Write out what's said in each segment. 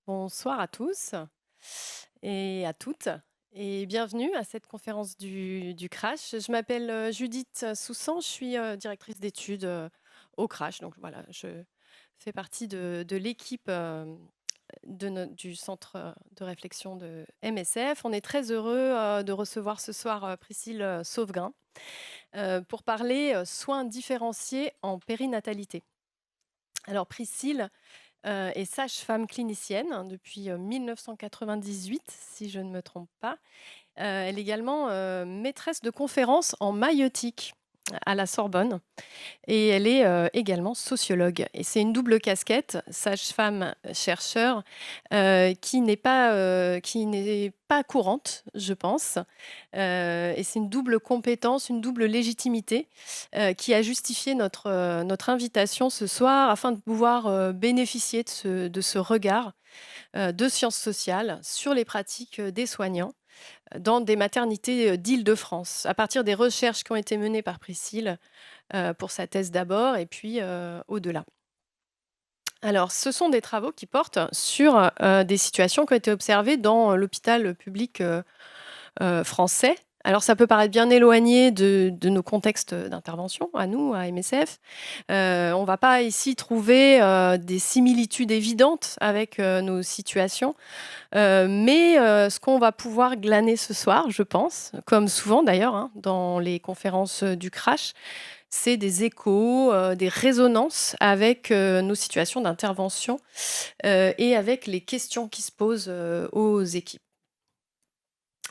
Bonsoir à tous et à toutes et bienvenue à cette conférence du Crash. Je m'appelle, Judith Soussan, je suis, directrice d'études, au Crash. Donc voilà, je fais partie de l'équipe, du centre, de réflexion de MSF. On est très heureux, de recevoir ce soir, Priscille, Sauvegrain, pour parler, soins différenciés en périnatalité. Alors Priscille, est sage-femme clinicienne, hein, depuis, 1998, si je ne me trompe pas. Elle est également, maîtresse de conférences en maïeutique à la Sorbonne et elle est, également sociologue et c'est une double casquette, sage-femme, chercheur, qui n'est pas courante, je pense, et c'est une double compétence, une double légitimité, qui a justifié notre invitation ce soir afin de pouvoir, bénéficier de ce regard, de sciences sociales sur les pratiques, des soignants, dans des maternités, d'Île-de-France, à partir des recherches qui ont été menées par Priscille, pour sa thèse d'abord et puis, au-delà. Alors, ce sont des travaux qui portent sur, des situations qui ont été observées dans l'hôpital public, français. Alors ça peut paraître bien éloigné de nos contextes d'intervention à nous, à MSF. On va pas ici trouver, des similitudes évidentes avec, nos situations, mais ce qu'on va pouvoir glaner ce soir, je pense, comme souvent d'ailleurs, hein, dans les conférences, du Crash, c'est des échos, des résonances avec, nos situations d'intervention, et avec les questions qui se posent, aux équipes.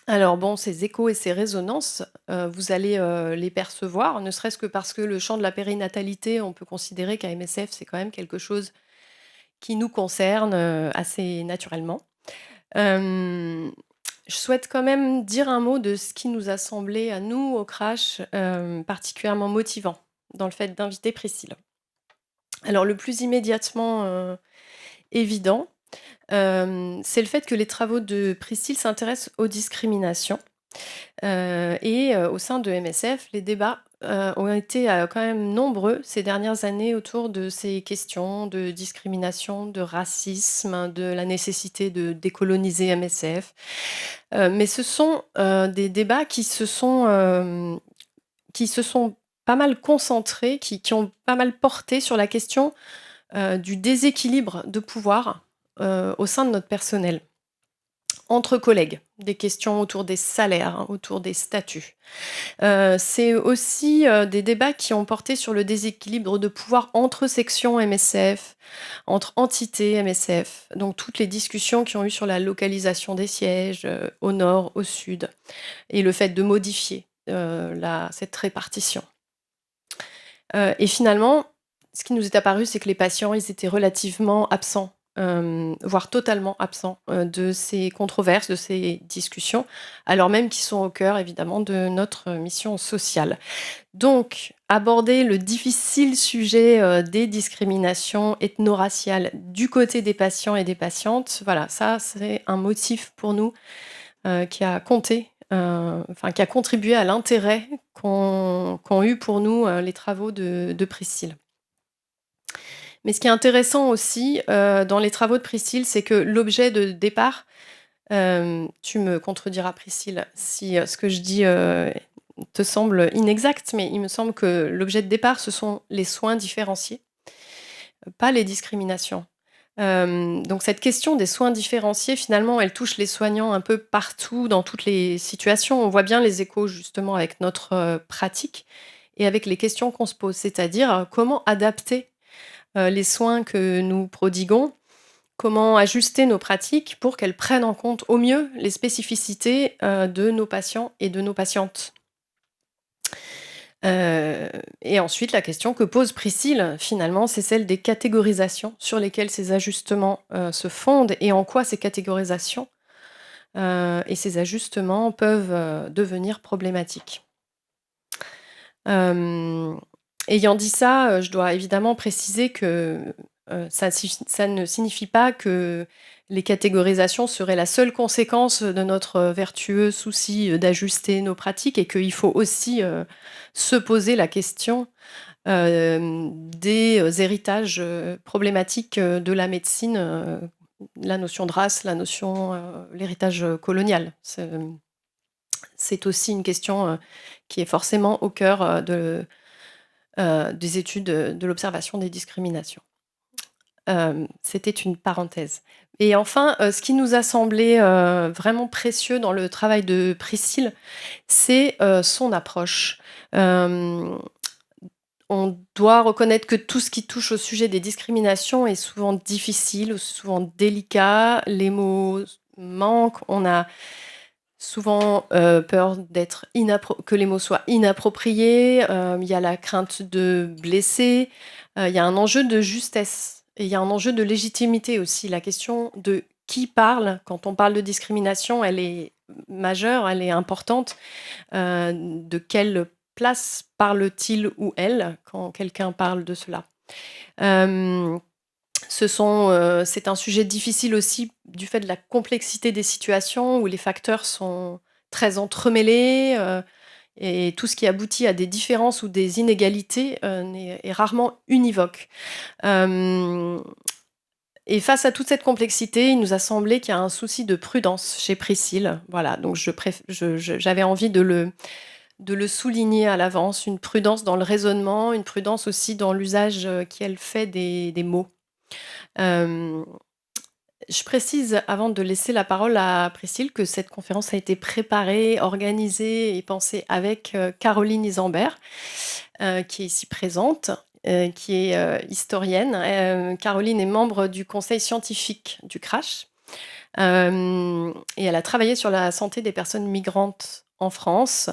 Alors bon, ces échos et ces résonances, vous allez, les percevoir, ne serait-ce que parce que le champ de la périnatalité, on peut considérer qu'à MSF, c'est quand même quelque chose qui nous concerne, assez naturellement. Hem, je souhaite quand même dire un mot de ce qui nous a semblé à nous, au Crash, particulièrement motivant dans le fait d'inviter Priscille. Alors le plus immédiatement, évident, c'est le fait que les travaux de Priscille s'intéressent aux discriminations. Au sein de MSF, les débats, ont été, quand même nombreux ces dernières années autour de ces questions de discrimination, de racisme, de la nécessité de décoloniser MSF. Mais ce sont, des débats qui se sont pas mal concentrés, qui ont pas mal porté sur la question, du déséquilibre de pouvoir, au sein de notre personnel. Entre collègues, des questions autour des salaires, hein, autour des statuts. C'est aussi, des débats qui ont porté sur le déséquilibre de pouvoir entre sections MSF, entre entités MSF, donc toutes les discussions qui ont eu sur la localisation des sièges, au nord, au sud et le fait de modifier, cette répartition. Et finalement, ce qui nous est apparu, c'est que les patients, ils étaient relativement absents, voire totalement absents, de ces controverses, de ces discussions, alors même qu'ils sont au cœur évidemment de notre mission sociale. Donc, aborder le difficile sujet, des discriminations ethno-raciales du côté des patients et des patientes, voilà, ça c'est un motif pour nous, qui a compté, enfin qui a contribué à l'intérêt qu'ont eu pour nous, les travaux de Priscille. Mais ce qui est intéressant aussi, dans les travaux de Priscille, c'est que l'objet de départ, tu me contrediras Priscille si, ce que je dis, te semble inexact, mais il me semble que l'objet de départ, ce sont les soins différenciés, pas les discriminations. Donc cette question des soins différenciés, finalement, elle touche les soignants un peu partout, dans toutes les situations. On voit bien les échos justement avec notre, pratique et avec les questions qu'on se pose, c'est-à-dire, comment adapter, les soins que nous prodiguons, comment ajuster nos pratiques pour qu'elles prennent en compte au mieux les spécificités, de nos patients et de nos patientes. Heu et ensuite la question que pose Priscille, finalement, c'est celle des catégorisations sur lesquelles ces ajustements, se fondent et en quoi ces catégorisations, et ces ajustements peuvent, devenir problématiques. Hem, ayant dit ça, je dois évidemment préciser que, ça ne signifie pas que les catégorisations seraient la seule conséquence de notre, vertueux souci, d'ajuster nos pratiques et qu'il faut aussi, se poser la question, des, héritages, problématiques, de la médecine, la notion de race, l'héritage colonial. C'est aussi une question qui est forcément au cœur des études de l'observation des discriminations. C'était une parenthèse. Et enfin, ce qui nous a semblé vraiment précieux dans le travail de Priscille, c'est son approche. Euh, on doit reconnaître que tout ce qui touche au sujet des discriminations est souvent difficile, ou souvent délicat. Les mots manquent. On a souvent peur que les mots soient inappropriés. Il y a la crainte de blesser. Il y a un enjeu de justesse et il y a un enjeu de légitimité aussi. La question de qui parle quand on parle de discrimination, elle est majeure, elle est importante. De quelle place parle-t-il ou elle quand quelqu'un parle de cela? C'est un sujet difficile aussi du fait de la complexité des situations où les facteurs sont très entremêlés et tout ce qui aboutit à des différences ou des inégalités est rarement univoque. Et face à toute cette complexité, il nous a semblé qu'il y a un souci de prudence chez Priscille. Voilà, donc j'avais envie de le souligner à l'avance, une prudence dans le raisonnement, une prudence aussi dans l'usage qu'elle fait des mots. Euh, je précise, avant de laisser la parole à Priscille, que cette conférence a été préparée, organisée et pensée avec Caroline Isambert, qui est ici présente, qui est historienne. Caroline est membre du conseil scientifique du CRASH et elle a travaillé sur la santé des personnes migrantes en France.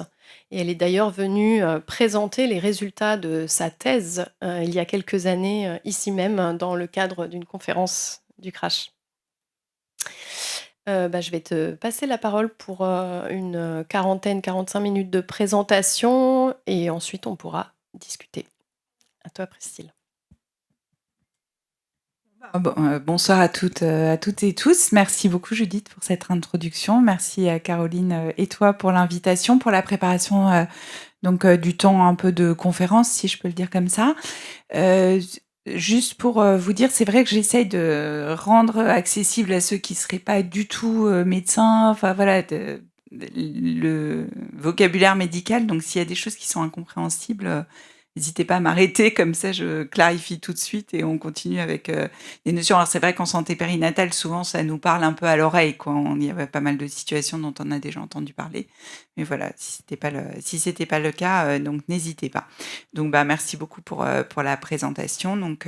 Et elle est d'ailleurs venue présenter les résultats de sa thèse il y a quelques années, ici même, dans le cadre d'une conférence du CRASH. Je vais te passer la parole pour une quarantaine, 45 minutes de présentation et ensuite on pourra discuter. À toi, Priscille. Bonsoir à toutes et tous. Merci beaucoup, Judith, pour cette introduction. Merci à Caroline et toi pour l'invitation, pour la préparation du temps un peu de conférence, si je peux le dire comme ça. Juste pour vous dire, c'est vrai que j'essaye de rendre accessible à ceux qui seraient pas du tout médecins, enfin voilà, le vocabulaire médical. Donc s'il y a des choses qui sont incompréhensibles, n'hésitez pas à m'arrêter, comme ça je clarifie tout de suite et on continue avec des notions. Alors c'est vrai qu'en santé périnatale, souvent ça nous parle un peu à l'oreille, quoi. Il y a pas mal de situations dont on a déjà entendu parler. Mais voilà, si c'était pas le cas, donc n'hésitez pas. Donc merci beaucoup pour la présentation. Donc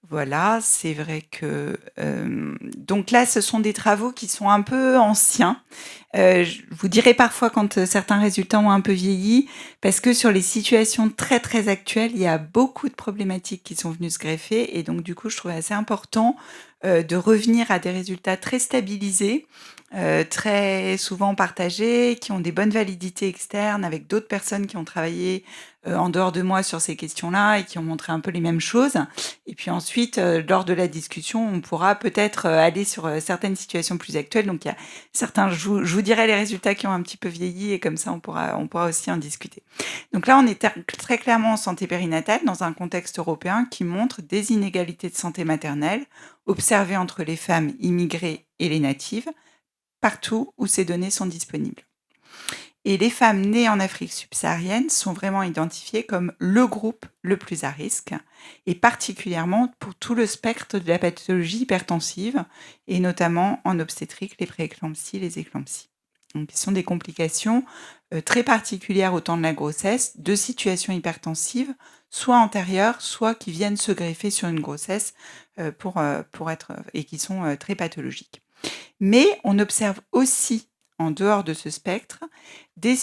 voilà, c'est vrai que donc là, ce sont des travaux qui sont un peu anciens. Je vous dirai parfois quand certains résultats ont un peu vieilli, parce que sur les situations très très actuelles, il y a beaucoup de problématiques qui sont venues se greffer, et donc du coup, je trouvais assez important de revenir à des résultats très stabilisés, très souvent partagés, qui ont des bonnes validités externes avec d'autres personnes qui ont travaillé en dehors de moi sur ces questions-là et qui ont montré un peu les mêmes choses. Et puis ensuite, lors de la discussion, on pourra peut-être aller sur certaines situations plus actuelles. Donc il y a certains, je vous dirai les résultats qui ont un petit peu vieilli et comme ça on pourra aussi en discuter. Donc là, on est très clairement en santé périnatale dans un contexte européen qui montre des inégalités de santé maternelle observées entre les femmes immigrées et les natives, partout où ces données sont disponibles. Et les femmes nées en Afrique subsaharienne sont vraiment identifiées comme le groupe le plus à risque, et particulièrement pour tout le spectre de la pathologie hypertensive, et notamment en obstétrique, les prééclampsies, les éclampsies. Donc, ce sont des complications très particulières au temps de la grossesse, de situations hypertensives, soit antérieures, soit qui viennent se greffer sur une grossesse et qui sont très pathologiques. Mais on observe aussi, en dehors de ce spectre,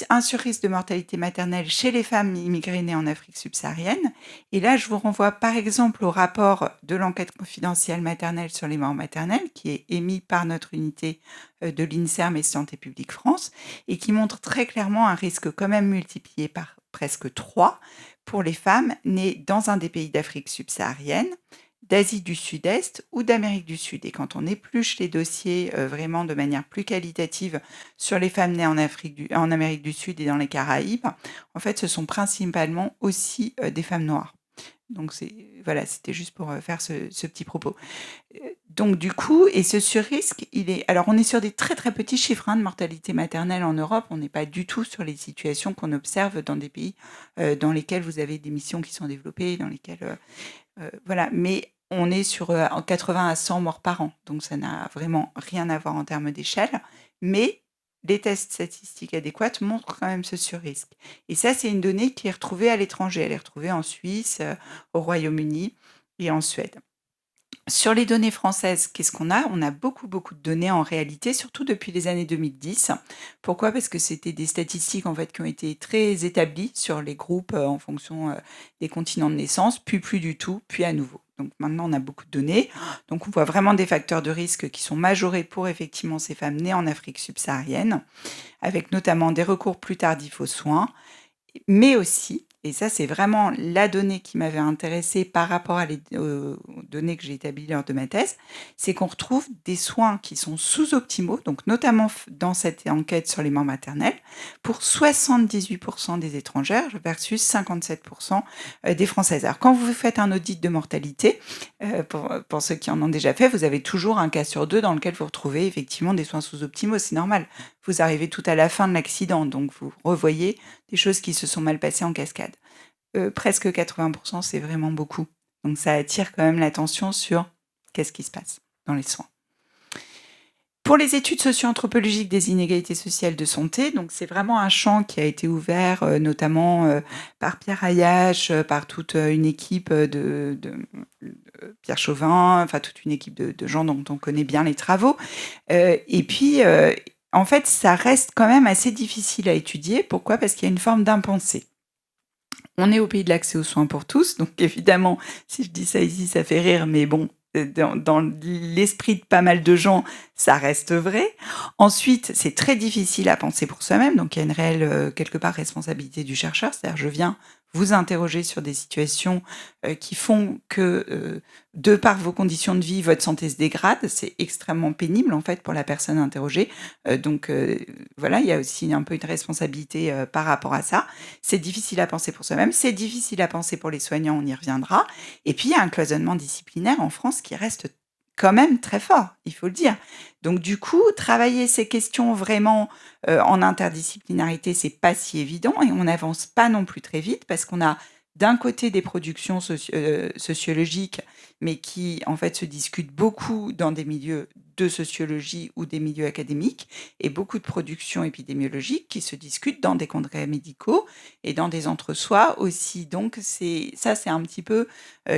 un surrisque de mortalité maternelle chez les femmes immigrées nées en Afrique subsaharienne. Et là, je vous renvoie par exemple au rapport de l'enquête confidentielle maternelle sur les morts maternelles, qui est émis par notre unité de l'INSERM et Santé publique France, et qui montre très clairement un risque quand même multiplié par presque 3 pour les femmes nées dans un des pays d'Afrique subsaharienne, d'Asie du Sud-Est ou d'Amérique du Sud. Et quand on épluche les dossiers vraiment de manière plus qualitative sur les femmes nées en Amérique du Sud et dans les Caraïbes, en fait, ce sont principalement aussi des femmes noires. Donc voilà, c'était juste pour faire ce petit propos. Donc du coup, et ce surrisque, alors on est sur des très très petits chiffres de mortalité maternelle en Europe. On n'est pas du tout sur les situations qu'on observe dans des pays dans lesquels vous avez des missions qui sont développées, dans lesquels voilà. Mais on est sur en 80 à 100 morts par an, donc ça n'a vraiment rien à voir en termes d'échelle. Mais les tests statistiques adéquats montrent quand même ce surrisque. Et ça, c'est une donnée qui est retrouvée à l'étranger. Elle est retrouvée en Suisse, au Royaume-Uni et en Suède. Sur les données françaises, qu'est-ce qu'on a? On a beaucoup, beaucoup de données en réalité, surtout depuis les années 2010. Pourquoi? Parce que c'était des statistiques en fait qui ont été très établies sur les groupes en fonction des continents de naissance, puis plus du tout, puis à nouveau. Donc maintenant, on a beaucoup de données. Donc on voit vraiment des facteurs de risque qui sont majorés pour effectivement ces femmes nées en Afrique subsaharienne, avec notamment des recours plus tardifs aux soins, mais aussi, et ça c'est vraiment la donnée qui m'avait intéressée par rapport aux données que j'ai établies lors de ma thèse, c'est qu'on retrouve des soins qui sont sous-optimaux, donc notamment dans cette enquête sur les morts maternelles, pour 78% des étrangères versus 57% des Françaises. Alors quand vous faites un audit de mortalité, pour ceux qui en ont déjà fait, vous avez toujours un cas sur deux dans lequel vous retrouvez effectivement des soins sous-optimaux, c'est normal. Vous arrivez tout à la fin de l'accident, donc vous revoyez des choses qui se sont mal passées en cascade. Presque 80%, c'est vraiment beaucoup. Donc ça attire quand même l'attention sur qu'est-ce qui se passe dans les soins. Pour les études socio-anthropologiques des inégalités sociales de santé, donc c'est vraiment un champ qui a été ouvert notamment par Pierre Ayache, par toute une équipe de Pierre Chauvin, enfin toute une équipe de gens dont on connaît bien les travaux. Et puis, en fait, ça reste quand même assez difficile à étudier. Pourquoi? Parce qu'il y a une forme d'impensé. On est au pays de l'accès aux soins pour tous, donc évidemment, si je dis ça ici, ça fait rire, mais bon, dans l'esprit de pas mal de gens, ça reste vrai. Ensuite, c'est très difficile à penser pour soi-même, donc il y a une réelle, quelque part, responsabilité du chercheur, c'est-à-dire je viens vous interroger sur des situations qui font que, de par vos conditions de vie, votre santé se dégrade. C'est extrêmement pénible, en fait, pour la personne interrogée. Donc, voilà, il y a aussi un peu une responsabilité par rapport à ça. C'est difficile à penser pour soi-même, c'est difficile à penser pour les soignants, on y reviendra. Et puis, il y a un cloisonnement disciplinaire en France qui reste quand même très fort, il faut le dire. Donc du coup, travailler ces questions vraiment en interdisciplinarité, c'est pas si évident et on n'avance pas non plus très vite parce qu'on a d'un côté des productions sociologiques, mais qui en fait se discutent beaucoup dans des milieux de sociologie ou des milieux académiques, et beaucoup de productions épidémiologiques qui se discutent dans des congrès médicaux et dans des entre-soi aussi. Donc c'est un petit peu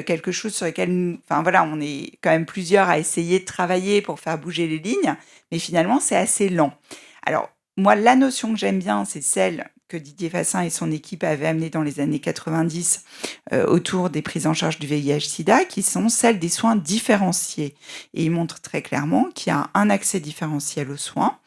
quelque chose sur lequel, enfin voilà, on est quand même plusieurs à essayer de travailler pour faire bouger les lignes, mais finalement c'est assez lent. Alors moi, la notion que j'aime bien, c'est celle que Didier Fassin et son équipe avaient amenée dans les années 90 autour des prises en charge du VIH-Sida, qui sont celles des soins différenciés. Et il montre très clairement qu'il y a un accès différentiel aux soins,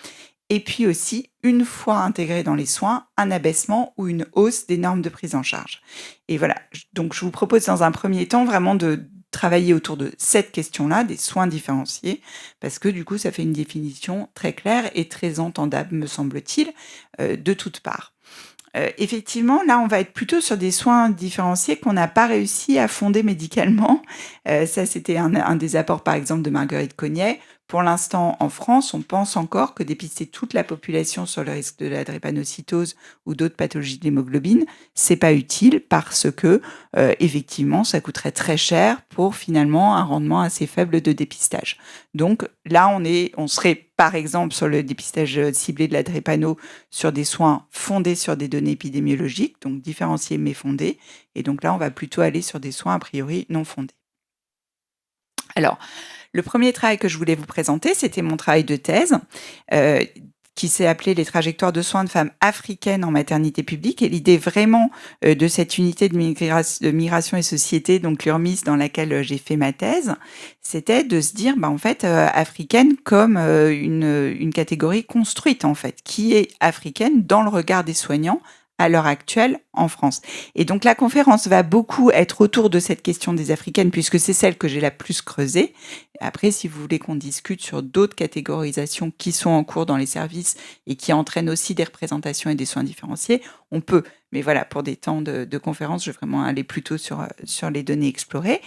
et puis aussi, une fois intégré dans les soins, un abaissement ou une hausse des normes de prise en charge. Et voilà, donc je vous propose dans un premier temps vraiment de travailler autour de cette question-là, des soins différenciés, parce que du coup, ça fait une définition très claire et très entendable, me semble-t-il, de toutes parts. Effectivement, là, on va être plutôt sur des soins différenciés qu'on n'a pas réussi à fonder médicalement. Ça, c'était un des apports, par exemple, de Marguerite Cognet. Pour l'instant, en France, on pense encore que dépister toute la population sur le risque de la drépanocytose ou d'autres pathologies de l'hémoglobine, c'est pas utile parce que, effectivement, ça coûterait très cher pour finalement un rendement assez faible de dépistage. Donc là, on serait, par exemple, sur le dépistage ciblé de la drépano, sur des soins fondés sur des données épidémiologiques, donc différenciés mais fondés. Et donc là, on va plutôt aller sur des soins a priori non fondés. Alors, le premier travail que je voulais vous présenter, c'était mon travail de thèse, qui s'est appelé « Les trajectoires de soins de femmes africaines en maternité publique ». Et l'idée vraiment de cette unité de migration et société, donc l'URMIS, dans laquelle j'ai fait ma thèse, c'était de se dire, en fait, africaine comme une catégorie construite, en fait, qui est africaine dans le regard des soignants, à l'heure actuelle en France. Et donc la conférence va beaucoup être autour de cette question des Africaines, puisque c'est celle que j'ai la plus creusée. Après, si vous voulez qu'on discute sur d'autres catégorisations qui sont en cours dans les services et qui entraînent aussi des représentations et des soins différenciés, on peut. Mais voilà, pour des temps de conférence, je vais vraiment aller plutôt sur les données explorées.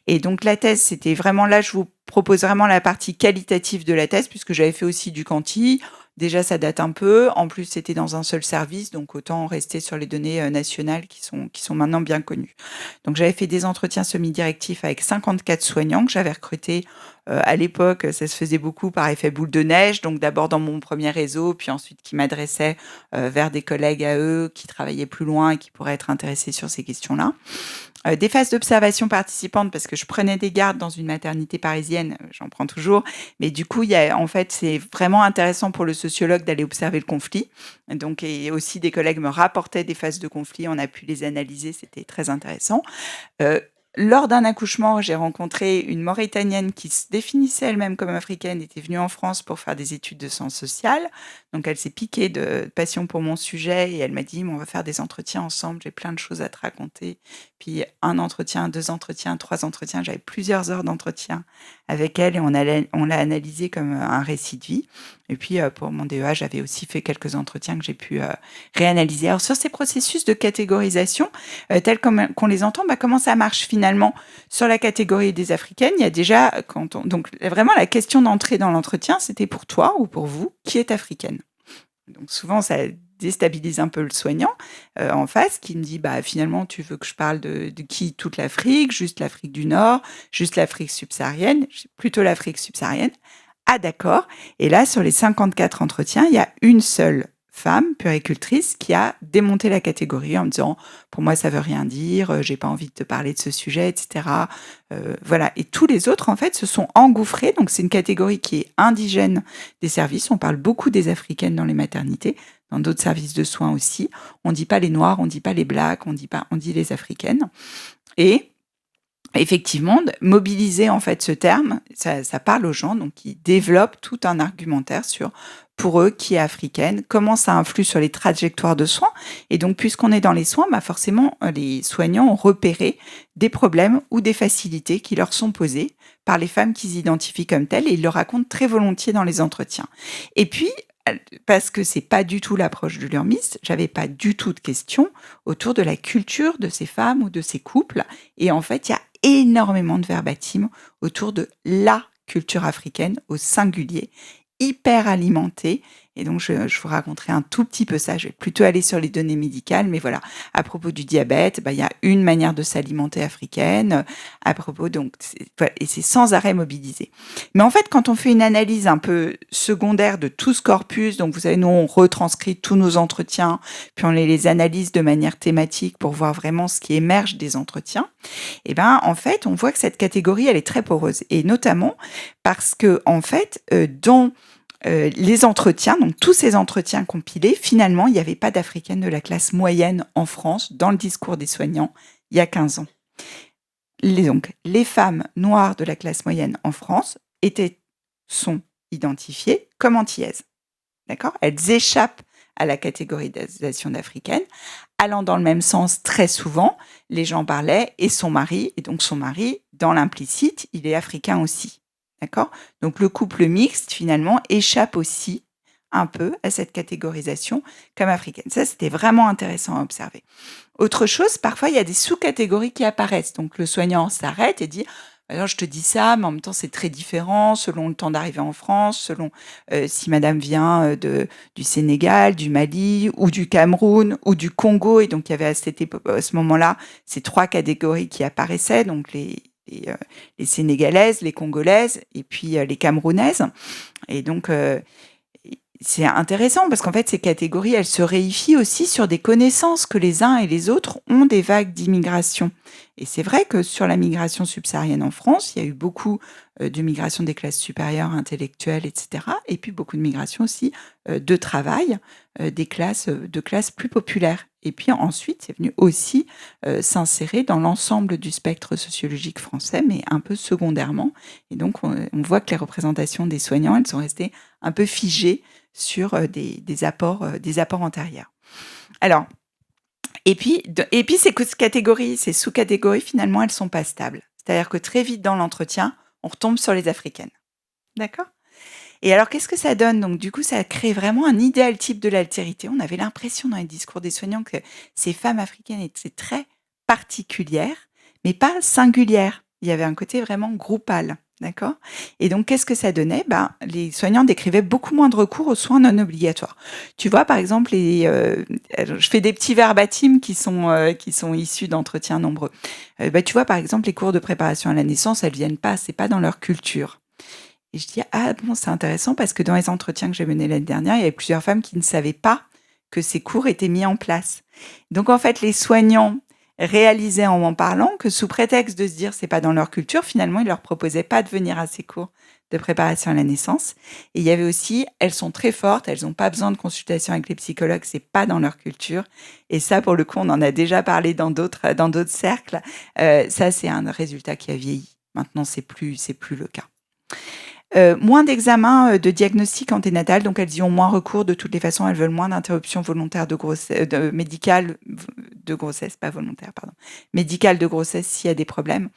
Et donc la thèse, c'était vraiment là, je vous propose vraiment la partie qualitative de la thèse, puisque j'avais fait aussi du quanti. Déjà, ça date un peu. En plus, c'était dans un seul service, donc autant rester sur les données nationales qui sont maintenant bien connues. Donc, j'avais fait des entretiens semi-directifs avec 54 soignants que j'avais recrutés. À l'époque, ça se faisait beaucoup par effet boule de neige, donc d'abord dans mon premier réseau, puis ensuite qui m'adressaient vers des collègues à eux qui travaillaient plus loin et qui pourraient être intéressés sur ces questions-là. Des phases d'observation participantes parce que je prenais des gardes dans une maternité parisienne, j'en prends toujours, mais du coup, en fait, c'est vraiment intéressant pour le sociologue d'aller observer le conflit. Donc, et aussi des collègues me rapportaient des phases de conflit, on a pu les analyser, c'était très intéressant. Lors d'un accouchement, j'ai rencontré une Mauritanienne qui se définissait elle-même comme africaine, était venue en France pour faire des études de sciences sociales. Donc, elle s'est piquée de passion pour mon sujet et elle m'a dit, on va faire des entretiens ensemble, j'ai plein de choses à te raconter. Puis, un entretien, 2 entretiens, 3 entretiens, j'avais plusieurs heures d'entretien avec elle et on l'a analysé comme un récit de vie. Et puis, pour mon DEA, j'avais aussi fait quelques entretiens que j'ai pu réanalyser. Alors, sur ces processus de catégorisation, tels qu'on les entend, comment ça marche finalement sur la catégorie des Africaines? Il y a déjà, donc vraiment la question d'entrée dans l'entretien, c'était pour toi ou pour vous, qui est africaine? Donc souvent, ça déstabilise un peu le soignant en face qui me dit, finalement, tu veux que je parle de qui? Toute l'Afrique, juste l'Afrique du Nord, juste l'Afrique subsaharienne, plutôt l'Afrique subsaharienne. Ah d'accord. Et là, sur les 54 entretiens, il y a une seule femme puéricultrice qui a démonté la catégorie en me disant pour moi ça veut rien dire, j'ai pas envie de te parler de ce sujet, etc. Voilà. Et tous les autres en fait se sont engouffrés. Donc c'est une catégorie qui est indigène des services. On parle beaucoup des Africaines dans les maternités, dans d'autres services de soins aussi. On dit pas les Noirs, on dit pas les Blacks, on dit les Africaines. Et effectivement, mobiliser en fait ce terme, ça parle aux gens, donc ils développent tout un argumentaire sur, pour eux, qui est africaine, comment ça influe sur les trajectoires de soins. Et donc, puisqu'on est dans les soins, forcément, les soignants ont repéré des problèmes ou des facilités qui leur sont posées par les femmes qu'ils identifient comme telles, et ils le racontent très volontiers dans les entretiens. Et puis, parce que c'est pas du tout l'approche de l'URMIS, j'avais pas du tout de questions autour de la culture de ces femmes ou de ces couples. Et en fait, il y a énormément de verbatim autour de la culture africaine au singulier, hyper alimentée. Et donc, je vous raconterai un tout petit peu ça. Je vais plutôt aller sur les données médicales. Mais voilà, à propos du diabète, il y a une manière de s'alimenter africaine. À propos, donc, et c'est sans arrêt mobilisé. Mais en fait, quand on fait une analyse un peu secondaire de tout ce corpus, donc vous savez, nous, on retranscrit tous nos entretiens, puis on les analyse de manière thématique pour voir vraiment ce qui émerge des entretiens. Et en fait, on voit que cette catégorie, elle est très poreuse. Et notamment parce que, en fait, dans les entretiens, donc tous ces entretiens compilés, finalement, il n'y avait pas d'Africaine de la classe moyenne en France dans le discours des soignants il y a 15 ans. Donc, les femmes noires de la classe moyenne en France sont identifiées comme antillaises. D'accord ? Elles échappent à la catégorisation d'africaine, allant dans le même sens très souvent. Les gens parlaient et son mari, dans l'implicite, il est africain aussi. D'accord ? Donc, le couple mixte, finalement, échappe aussi un peu à cette catégorisation comme africaine. Ça, c'était vraiment intéressant à observer. Autre chose, parfois, il y a des sous-catégories qui apparaissent. Donc, le soignant s'arrête et dit « Alors, je te dis ça, mais en même temps, c'est très différent selon le temps d'arrivée en France, selon si madame vient du Sénégal, du Mali ou du Cameroun ou du Congo. » Et donc, il y avait à ce moment-là ces 3 catégories qui apparaissaient, donc les Sénégalaises, les Congolaises et puis les Camerounaises. Et donc, c'est intéressant parce qu'en fait, ces catégories, elles se réifient aussi sur des connaissances que les uns et les autres ont des vagues d'immigration. Et c'est vrai que sur la migration subsaharienne en France, il y a eu beaucoup de migration des classes supérieures, intellectuelles, etc. Et puis beaucoup de migration aussi de travail, de classes plus populaires. Et puis ensuite, c'est venu aussi s'insérer dans l'ensemble du spectre sociologique français, mais un peu secondairement. Et donc, on voit que les représentations des soignants, elles sont restées un peu figées sur des apports antérieurs. Alors, Et puis ces sous-catégories, finalement, elles sont pas stables. C'est-à-dire que très vite dans l'entretien, on retombe sur les africaines. D'accord? Et alors, qu'est-ce que ça donne? Donc, du coup, ça crée vraiment un idéal type de l'altérité. On avait l'impression dans les discours des soignants que ces femmes africaines étaient très particulières, mais pas singulières. Il y avait un côté vraiment groupal. D'accord? Et donc, qu'est-ce que ça donnait? Les soignants décrivaient beaucoup moins de recours aux soins non obligatoires. Tu vois, par exemple, je fais des petits verbatims qui sont issus d'entretiens nombreux. Tu vois, par exemple, les cours de préparation à la naissance, elles viennent pas, c'est pas dans leur culture. Et je dis: «Ah bon, c'est intéressant» parce que dans les entretiens que j'ai menés l'année dernière, il y avait plusieurs femmes qui ne savaient pas que ces cours étaient mis en place. Donc en fait, les soignants réalisaient en m'en parlant que sous prétexte de se dire: «C'est pas dans leur culture», finalement, ils leur proposaient pas de venir à ces cours de préparation à la naissance. Et il y avait aussi: «Elles sont très fortes, elles ont pas besoin de consultation avec les psychologues, c'est pas dans leur culture». Et ça, pour le coup, on en a déjà parlé dans d'autres cercles. Ça, c'est un résultat qui a vieilli. Maintenant, c'est plus le cas. Moins d'examens de diagnostic anténatal, donc elles y ont moins recours. De toutes les façons, elles veulent moins d'interruptions volontaires médicales de grossesse, pas volontaire, pardon, médicales de grossesse s'il y a des problèmes.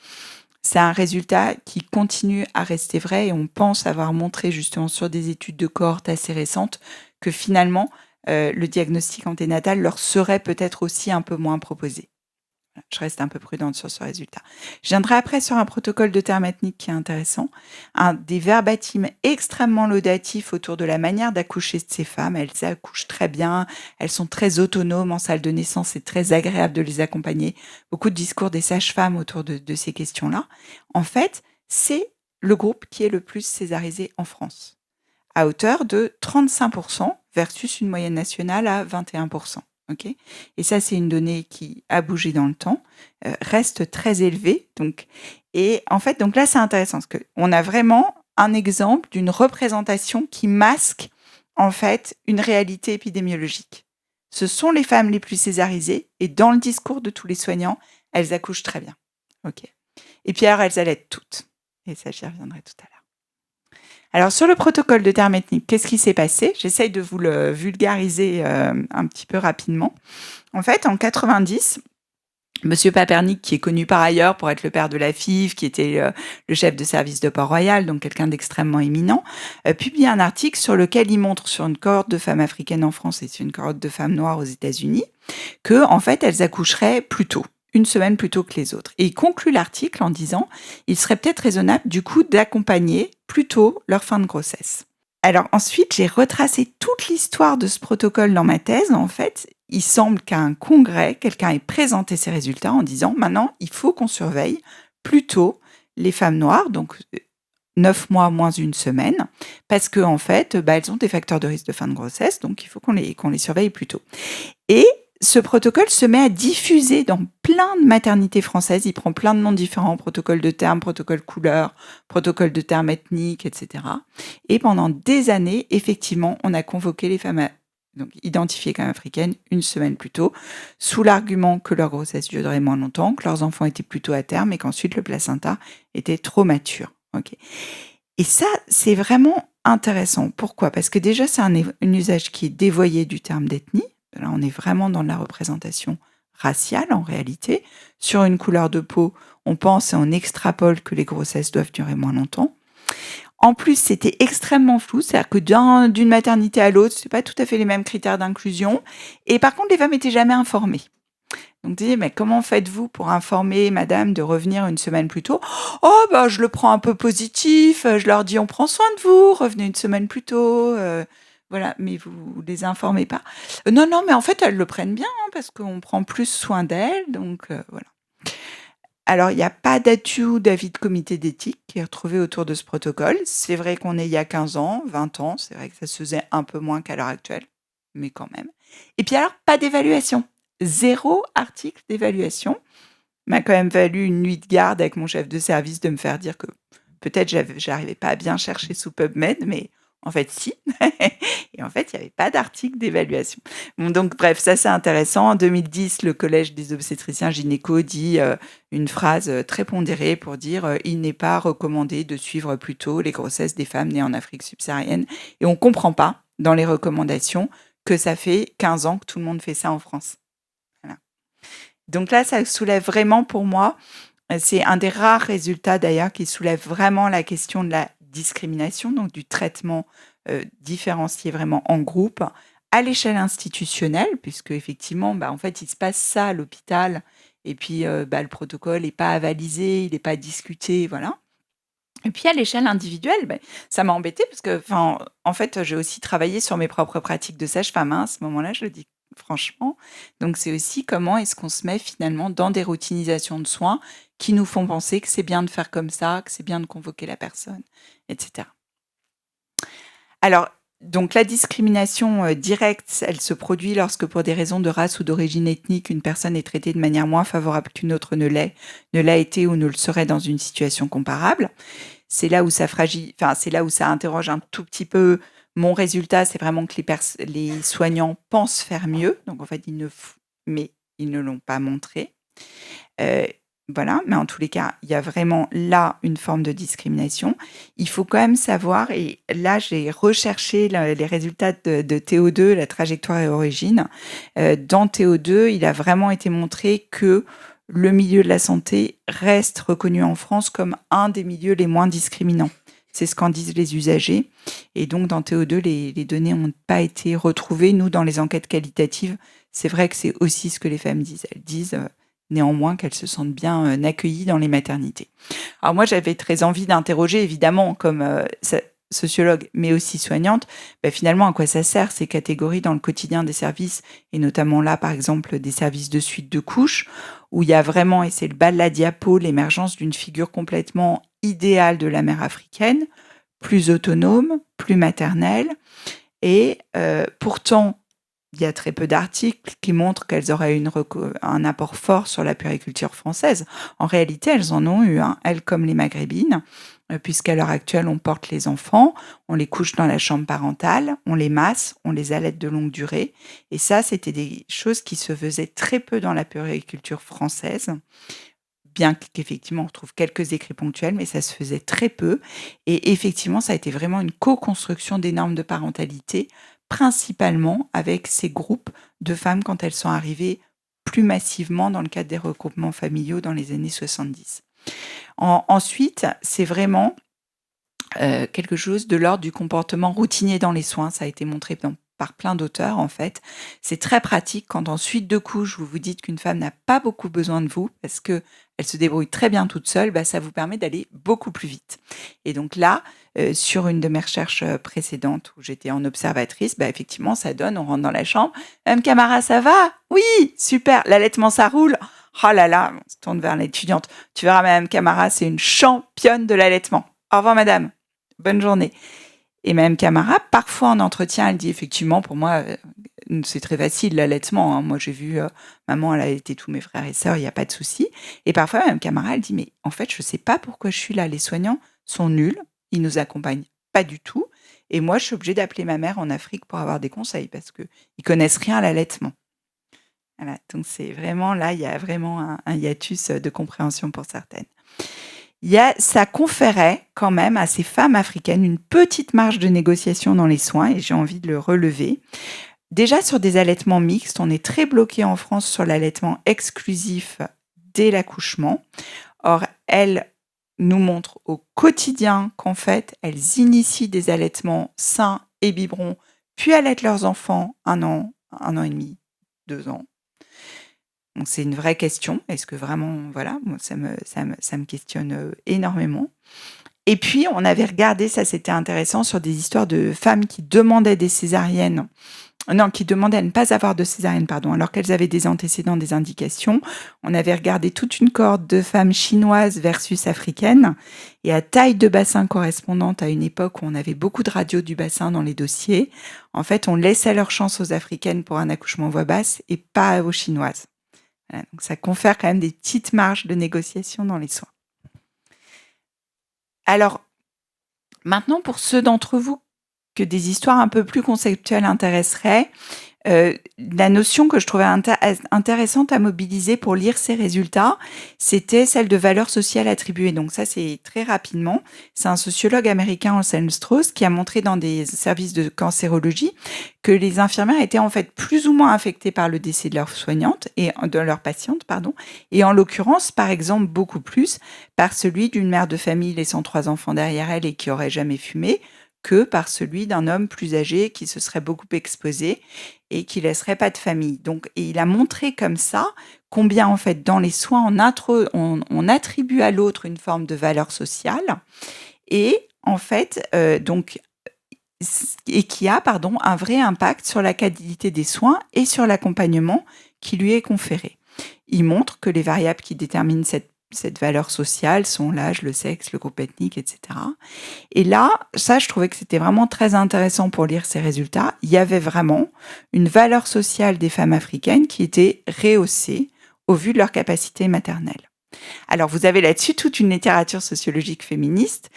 C'est un résultat qui continue à rester vrai et on pense avoir montré justement sur des études de cohorte assez récentes que finalement, le diagnostic anténatal leur serait peut-être aussi un peu moins proposé. Je reste un peu prudente sur ce résultat. Je viendrai après sur un protocole de termes ethniques qui est intéressant. Des verbatims extrêmement laudatifs autour de la manière d'accoucher de ces femmes. Elles accouchent très bien, elles sont très autonomes en salle de naissance, c'est très agréable de les accompagner. Beaucoup de discours des sages-femmes autour de ces questions-là. En fait, c'est le groupe qui est le plus césarisé en France, à hauteur de 35% versus une moyenne nationale à 21%. Okay, et ça, c'est une donnée qui a bougé dans le temps, reste très élevée. Et en fait, donc là, c'est intéressant parce qu'on a vraiment un exemple d'une représentation qui masque en fait une réalité épidémiologique. Ce sont les femmes les plus césarisées et dans le discours de tous les soignants, elles accouchent très bien. Ok. Et puis alors, elles allaitent toutes. Et ça, j'y reviendrai tout à l'heure. Alors, sur le protocole de termes ethniques, qu'est-ce qui s'est passé? J'essaye de vous le vulgariser un petit peu rapidement. En fait, en 90, Monsieur Papernik, qui est connu par ailleurs pour être le père de la FIV, qui était le chef de service de Port-Royal, donc quelqu'un d'extrêmement éminent, publie un article sur lequel il montre sur une cohorte de femmes africaines en France et sur une cohorte de femmes noires aux États-Unis que, en fait, elles accoucheraient plus tôt, une semaine plus tôt que les autres. Et il conclut l'article en disant « Il serait peut-être raisonnable, du coup, d'accompagner plus tôt leur fin de grossesse ». Alors ensuite, j'ai retracé toute l'histoire de ce protocole dans ma thèse. En fait, il semble qu'à un congrès, quelqu'un ait présenté ses résultats en disant « Maintenant, il faut qu'on surveille plutôt les femmes noires, donc 9 mois moins une semaine, parce que en fait, elles ont des facteurs de risque de fin de grossesse, donc il faut qu'on les surveille plus tôt. » Et ce protocole se met à diffuser dans plein de maternités françaises. Il prend plein de noms différents, protocole de termes, protocole couleur, protocole de termes ethniques, etc. Et pendant des années, effectivement, on a convoqué les femmes donc identifiées comme africaines une semaine plus tôt, sous l'argument que leur grossesse durerait moins longtemps, que leurs enfants étaient plutôt à terme et qu'ensuite le placenta était trop mature. Okay. Et ça, c'est vraiment intéressant. Pourquoi? Parce que déjà, c'est un usage qui est dévoyé du terme d'ethnie. Là, on est vraiment dans de la représentation raciale en réalité. Sur une couleur de peau, on pense et on extrapole que les grossesses doivent durer moins longtemps. En plus, c'était extrêmement flou, c'est-à-dire que d'une maternité à l'autre, c'est pas tout à fait les mêmes critères d'inclusion. Et par contre, les femmes n'étaient jamais informées. Donc, tu dis, mais comment faites-vous pour informer madame de revenir une semaine plus tôt? Oh, je le prends un peu positif, je leur dis, on prend soin de vous, revenez une semaine plus tôt. Voilà, mais vous les informez pas. Non, mais en fait, elles le prennent bien, hein, parce qu'on prend plus soin d'elles, donc voilà. Alors, il n'y a pas d'avis de comité d'éthique qui est retrouvé autour de ce protocole. C'est vrai qu'on est il y a 15 ans, 20 ans, c'est vrai que ça se faisait un peu moins qu'à l'heure actuelle, mais quand même. Et puis alors, pas d'évaluation. 0 article d'évaluation. M'a quand même valu une nuit de garde avec mon chef de service de me faire dire que peut-être j'arrivais pas à bien chercher sous PubMed, mais en fait, si. Et en fait, il n'y avait pas d'article d'évaluation. Bon, donc, bref, ça, c'est intéressant. En 2010, le Collège des obstétriciens gynéco dit une phrase très pondérée pour dire il n'est pas recommandé de suivre plutôt les grossesses des femmes nées en Afrique subsaharienne. Et on ne comprend pas, dans les recommandations, que ça fait 15 ans que tout le monde fait ça en France. Voilà. Donc là, ça soulève vraiment pour moi, c'est un des rares résultats d'ailleurs qui soulève vraiment la question de la discrimination, donc du traitement différencié vraiment en groupe à l'échelle institutionnelle, puisque effectivement, en fait, il se passe ça à l'hôpital et puis le protocole n'est pas avalisé, il n'est pas discuté, voilà. Et puis à l'échelle individuelle, ça m'a embêtée parce que, en fait, j'ai aussi travaillé sur mes propres pratiques de sage-femme, hein, à ce moment-là, je le dis franchement. Donc c'est aussi comment est-ce qu'on se met finalement dans des routinisations de soins qui nous font penser que c'est bien de faire comme ça, que c'est bien de convoquer la personne, etc. Alors, donc la discrimination directe, elle se produit lorsque pour des raisons de race ou d'origine ethnique, une personne est traitée de manière moins favorable qu'une autre ne l'a été ou ne le serait dans une situation comparable. C'est là où c'est là où ça interroge un tout petit peu. Mon résultat, c'est vraiment que les soignants pensent faire mieux. Donc, en fait, mais ils ne l'ont pas montré. Voilà, mais en tous les cas, il y a vraiment là une forme de discrimination. Il faut quand même savoir, et là, j'ai recherché les résultats de TO2, la trajectoire et origine. Dans TO2, il a vraiment été montré que le milieu de la santé reste reconnu en France comme un des milieux les moins discriminants. C'est ce qu'en disent les usagers. Et donc, dans TO2, les données n'ont pas été retrouvées. Nous, dans les enquêtes qualitatives, c'est vrai que c'est aussi ce que les femmes disent. Elles disent néanmoins qu'elles se sentent bien accueillies dans les maternités. Alors moi, j'avais très envie d'interroger, évidemment, comme sociologue, mais aussi soignante, finalement, à quoi ça sert ces catégories dans le quotidien des services, et notamment là, par exemple, des services de suite de couches, où il y a vraiment, et c'est le bas de la diapo, l'émergence d'une figure complètement idéale de la mère africaine, plus autonome, plus maternelle, et pourtant, il y a très peu d'articles qui montrent qu'elles auraient eu un apport fort sur la puériculture française. En réalité, elles en ont eu, elles comme les maghrébines, puisqu'à l'heure actuelle, on porte les enfants, on les couche dans la chambre parentale, on les masse, on les allaite de longue durée. Et ça, c'était des choses qui se faisaient très peu dans la puériculture française, bien qu'effectivement, on retrouve quelques écrits ponctuels, mais ça se faisait très peu. Et effectivement, ça a été vraiment une co-construction des normes de parentalité, principalement avec ces groupes de femmes quand elles sont arrivées plus massivement dans le cadre des regroupements familiaux dans les années 70. Ensuite, c'est vraiment quelque chose de l'ordre du comportement routinier dans les soins. Ça a été montré par plein d'auteurs, en fait. C'est très pratique quand en suite de couches, vous vous dites qu'une femme n'a pas beaucoup besoin de vous parce qu'elle se débrouille très bien toute seule, ça vous permet d'aller beaucoup plus vite. Et donc là, sur une de mes recherches précédentes où j'étais en observatrice, effectivement, ça donne, on rentre dans la chambre. Madame Camara, ça va? Oui, super. L'allaitement, ça roule. Oh là là, on se tourne vers l'étudiante. Tu verras, Madame Camara, c'est une championne de l'allaitement. Au revoir, madame. Bonne journée. Et Madame Camara, parfois en entretien, elle dit effectivement, pour moi, c'est très facile l'allaitement. Moi, j'ai vu maman, elle a allaité tous mes frères et sœurs, il n'y a pas de souci. Et parfois, Madame Camara, elle dit, mais en fait, je ne sais pas pourquoi je suis là. Les soignants sont nuls, ils nous accompagnent pas du tout. Et moi, je suis obligée d'appeler ma mère en Afrique pour avoir des conseils parce qu'ils ne connaissent rien à l'allaitement. Voilà, donc c'est vraiment là, il y a vraiment un hiatus de compréhension pour certaines. Ça conférait quand même à ces femmes africaines une petite marge de négociation dans les soins, et j'ai envie de le relever. Déjà sur des allaitements mixtes, on est très bloqué en France sur l'allaitement exclusif dès l'accouchement. Or, elles nous montrent au quotidien qu'en fait, elles initient des allaitements sains et biberons, puis allaitent leurs enfants 1 an, 1 an et demi, 2 ans. Donc c'est une vraie question. Est-ce que vraiment, voilà, moi, ça me questionne énormément. Et puis, on avait regardé, ça c'était intéressant, sur des histoires de femmes qui demandaient des césariennes, qui demandaient à ne pas avoir de césarienne, alors qu'elles avaient des antécédents, des indications. On avait regardé toute une cohorte de femmes chinoises versus africaines, et à taille de bassin correspondante à une époque où on avait beaucoup de radios du bassin dans les dossiers. En fait, on laissait leur chance aux africaines pour un accouchement voix basse et pas aux chinoises. Voilà, donc ça confère quand même des petites marges de négociation dans les soins. Alors, maintenant, pour ceux d'entre vous que des histoires un peu plus conceptuelles intéresseraient. La notion que je trouvais intéressante à mobiliser pour lire ces résultats, c'était celle de valeur sociale attribuée. Donc ça, c'est très rapidement. C'est un sociologue américain, Anselm Strauss, qui a montré dans des services de cancérologie que les infirmières étaient en fait plus ou moins affectées par le décès de leurs soignantes et de leurs patientes, pardon. Et en l'occurrence, par exemple, beaucoup plus par celui d'une mère de famille laissant 3 enfants derrière elle et qui aurait jamais fumé, que par celui d'un homme plus âgé qui se serait beaucoup exposé et qui laisserait pas de famille. Donc, et il a montré comme ça combien, en fait, dans les soins, on attribue à l'autre une forme de valeur sociale et, en fait, et qui a, pardon, un vrai impact sur la qualité des soins et sur l'accompagnement qui lui est conféré. Il montre que les variables qui déterminent cette valeur sociale sont l'âge, le sexe, le groupe ethnique, etc. Et là, ça, je trouvais que c'était vraiment très intéressant pour lire ces résultats. Il y avait vraiment une valeur sociale des femmes africaines qui était rehaussée au vu de leur capacité maternelle. Alors, vous avez là-dessus toute une littérature sociologique féministe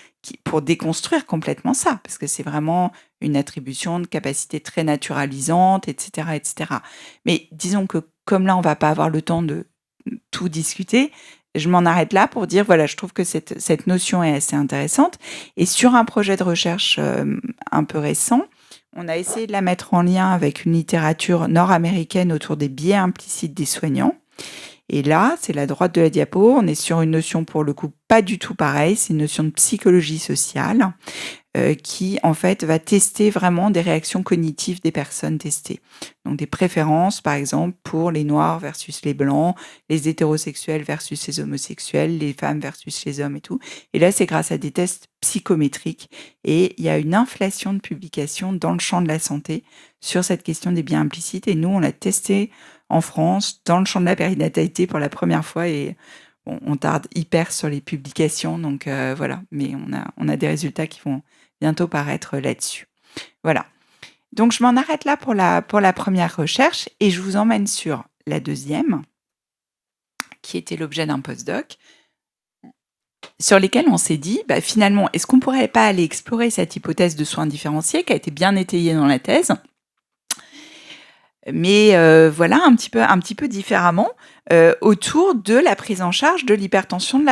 pour déconstruire complètement ça, parce que c'est vraiment une attribution de capacité très naturalisante, etc., etc. Mais disons que comme là, on va pas avoir le temps de tout discuter, je m'en arrête là pour dire, voilà, je trouve que cette notion est assez intéressante. Et sur un projet de recherche un peu récent, on a essayé de la mettre en lien avec une littérature nord-américaine autour des biais implicites des soignants. Et là, c'est la droite de la diapo, on est sur une notion pour le coup pas du tout pareille, c'est une notion de psychologie sociale qui en fait va tester vraiment des réactions cognitives des personnes testées. Donc des préférences par exemple pour les noirs versus les blancs, les hétérosexuels versus les homosexuels, les femmes versus les hommes et tout. Et là, c'est grâce à des tests psychométriques et il y a une inflation de publications dans le champ de la santé sur cette question des biais implicites et nous, on l'a testé en France, dans le champ de la périnatalité pour la première fois et on tarde hyper sur les publications, donc voilà. Mais on a des résultats qui vont bientôt paraître là-dessus. Voilà. Donc je m'en arrête là pour la première recherche et je vous emmène sur la deuxième, qui était l'objet d'un postdoc, sur lesquels on s'est dit, finalement, est-ce qu'on pourrait pas aller explorer cette hypothèse de soins différenciés qui a été bien étayée dans la thèse, mais voilà, un petit peu différemment, autour de la prise en charge de l'hypertension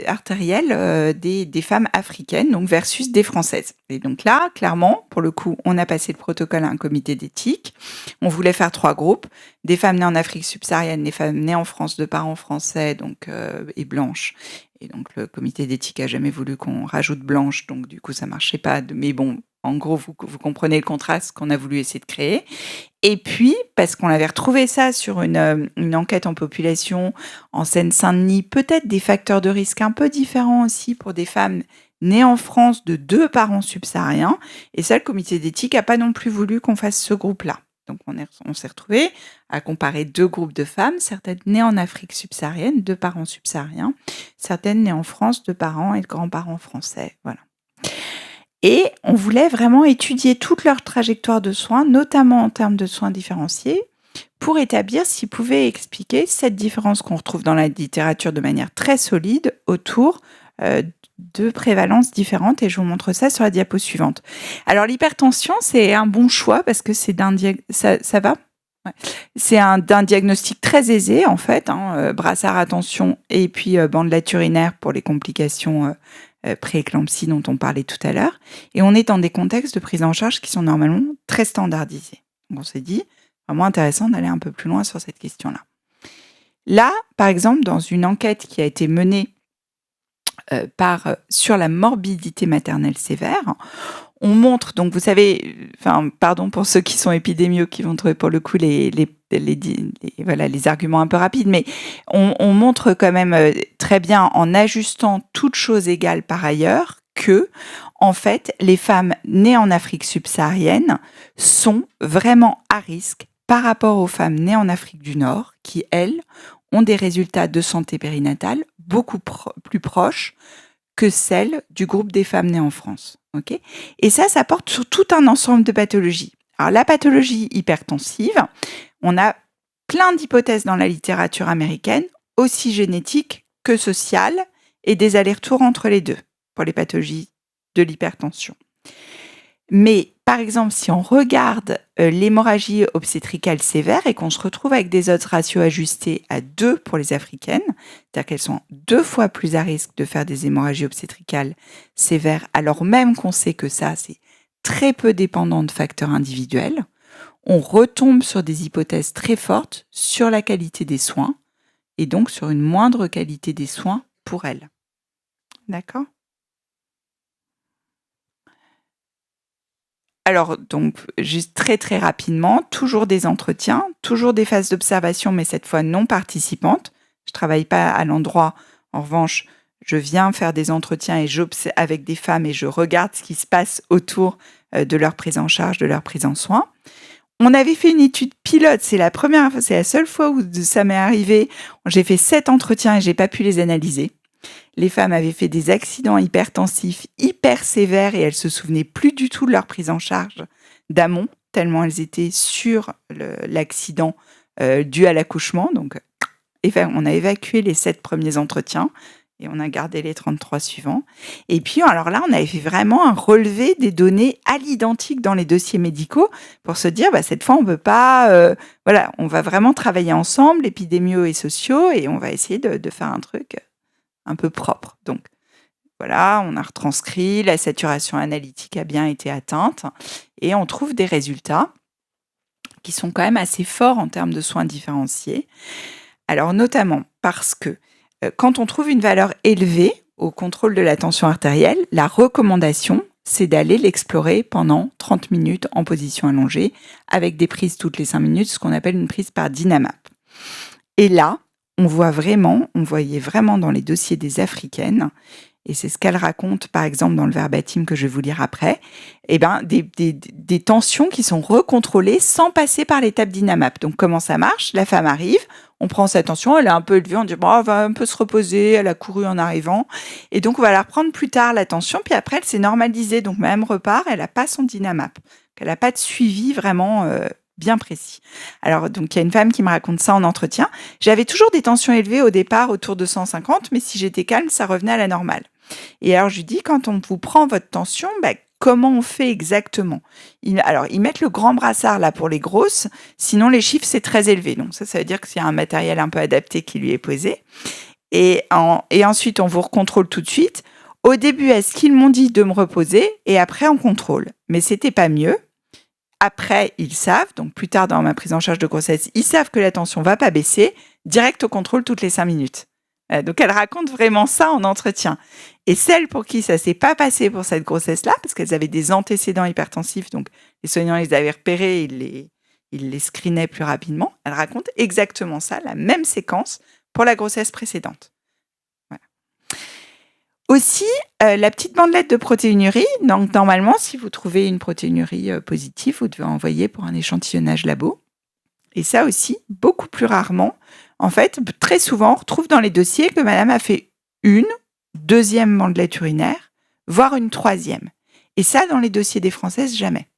artérielle des femmes africaines, donc versus des françaises. Et donc là, clairement, pour le coup, on a passé le protocole à un comité d'éthique. On voulait faire 3 groupes, des femmes nées en Afrique subsaharienne, des femmes nées en France de parents français donc et blanches. Et donc le comité d'éthique a jamais voulu qu'on rajoute blanche, donc du coup ça marchait pas. Mais bon, en gros, vous comprenez le contraste qu'on a voulu essayer de créer. Et puis, parce qu'on avait retrouvé ça sur une enquête en population en Seine-Saint-Denis, peut-être des facteurs de risque un peu différents aussi pour des femmes nées en France de 2 parents subsahariens. Et ça, le comité d'éthique n'a pas non plus voulu qu'on fasse ce groupe-là. Donc, on s'est retrouvé à comparer 2 groupes de femmes, certaines nées en Afrique subsaharienne, 2 parents subsahariens, certaines nées en France, 2 parents et grands-parents français. Voilà. Et on voulait vraiment étudier toute leur trajectoire de soins, notamment en termes de soins différenciés, pour établir s'ils pouvaient expliquer cette différence qu'on retrouve dans la littérature de manière très solide autour de prévalences différentes. Et je vous montre ça sur la diapo suivante. Alors l'hypertension, c'est un bon choix parce que c'est ça va ouais. C'est d'un diagnostic très aisé en fait, brassard à tension et puis bandelette urinaire pour les complications prééclampsie dont on parlait tout à l'heure. Et on est dans des contextes de prise en charge qui sont normalement très standardisés. Donc on s'est dit, vraiment intéressant d'aller un peu plus loin sur cette question-là. Là, par exemple, dans une enquête qui a été menée sur la morbidité maternelle sévère, on montre, donc vous savez, pardon pour ceux qui sont épidémiaux qui vont trouver pour le coup les arguments un peu rapides, mais on montre quand même très bien en ajustant toutes choses égales par ailleurs que, en fait, les femmes nées en Afrique subsaharienne sont vraiment à risque par rapport aux femmes nées en Afrique du Nord qui, elles, ont des résultats de santé périnatale beaucoup plus proches que celles du groupe des femmes nées en France. Okay, et ça porte sur tout un ensemble de pathologies. Alors la pathologie hypertensive, on a plein d'hypothèses dans la littérature américaine, aussi génétiques que sociales, et des allers-retours entre les deux pour les pathologies de l'hypertension. Mais par exemple, si on regarde l'hémorragie obstétricale sévère et qu'on se retrouve avec des odds ratios ajustés à 2 pour les africaines, c'est-à-dire qu'elles sont 2 fois plus à risque de faire des hémorragies obstétricales sévères, alors même qu'on sait que ça, c'est très peu dépendant de facteurs individuels, on retombe sur des hypothèses très fortes sur la qualité des soins et donc sur une moindre qualité des soins pour elles. D'accord ? Alors, donc, juste très très rapidement, toujours des entretiens, toujours des phases d'observation, mais cette fois non participantes. Je ne travaille pas à l'endroit. En revanche, je viens faire des entretiens et j'observe avec des femmes et je regarde ce qui se passe autour de leur prise en charge, de leur prise en soin. On avait fait une étude pilote, c'est la seule fois où ça m'est arrivé. J'ai fait 7 entretiens et j'ai pas pu les analyser. Les femmes avaient fait des accidents hypertensifs hyper sévères et elles se souvenaient plus du tout de leur prise en charge d'amont, tellement elles étaient sur l'accident dû à l'accouchement. Donc, on a évacué les 7 premiers entretiens et on a gardé les 33 suivants. Et puis, alors là, on avait fait vraiment un relevé des données à l'identique dans les dossiers médicaux pour se dire, cette fois, on peut pas... voilà, on va vraiment travailler ensemble, épidémiaux et sociaux, et on va essayer de faire un truc un peu propre. Donc, voilà, on a retranscrit, la saturation analytique a bien été atteinte, et on trouve des résultats qui sont quand même assez forts en termes de soins différenciés. Alors, notamment parce que quand on trouve une valeur élevée au contrôle de la tension artérielle, la recommandation, c'est d'aller l'explorer pendant 30 minutes en position allongée, avec des prises toutes les 5 minutes, ce qu'on appelle une prise par Dynamap. Et là, on voyait vraiment dans les dossiers des Africaines, et c'est ce qu'elle raconte par exemple dans le verbatim que je vais vous lire après, des tensions qui sont recontrôlées sans passer par l'étape Dynamap. Donc comment ça marche ? La femme arrive, on prend sa tension, elle est un peu élevée, on dit elle va un peu se reposer, elle a couru en arrivant, et donc on va la reprendre plus tard la tension, puis après elle s'est normalisée, donc même repart, elle n'a pas son Dynamap, elle n'a pas de suivi vraiment bien précis. Alors, donc, il y a une femme qui me raconte ça en entretien. J'avais toujours des tensions élevées au départ, autour de 150, mais si j'étais calme, ça revenait à la normale. Et alors, je lui dis, quand on vous prend votre tension, comment on fait exactement ? Alors, ils mettent le grand brassard là pour les grosses, sinon les chiffres, c'est très élevé. Donc, ça veut dire qu'il y a un matériel un peu adapté qui lui est posé. Et ensuite, on vous recontrôle tout de suite. Au début, est-ce qu'ils m'ont dit de me reposer ? Et après, on contrôle. Mais c'était pas mieux. Après, ils savent, donc plus tard dans ma prise en charge de grossesse, ils savent que la tension va pas baisser, direct au contrôle toutes les 5 minutes. Donc elle raconte vraiment ça en entretien. Et celles pour qui ça s'est pas passé pour cette grossesse-là, parce qu'elles avaient des antécédents hypertensifs, donc les soignants les avaient repérés, ils les screenaient plus rapidement, elle raconte exactement ça, la même séquence pour la grossesse précédente. Voilà. Aussi, la petite bandelette de protéinurie. Donc, normalement, si vous trouvez une protéinurie positive, vous devez envoyer pour un échantillonnage labo. Et ça aussi, beaucoup plus rarement. En fait, très souvent, on retrouve dans les dossiers que madame a fait une, deuxième bandelette urinaire, voire une troisième. Et ça, dans les dossiers des Françaises, jamais.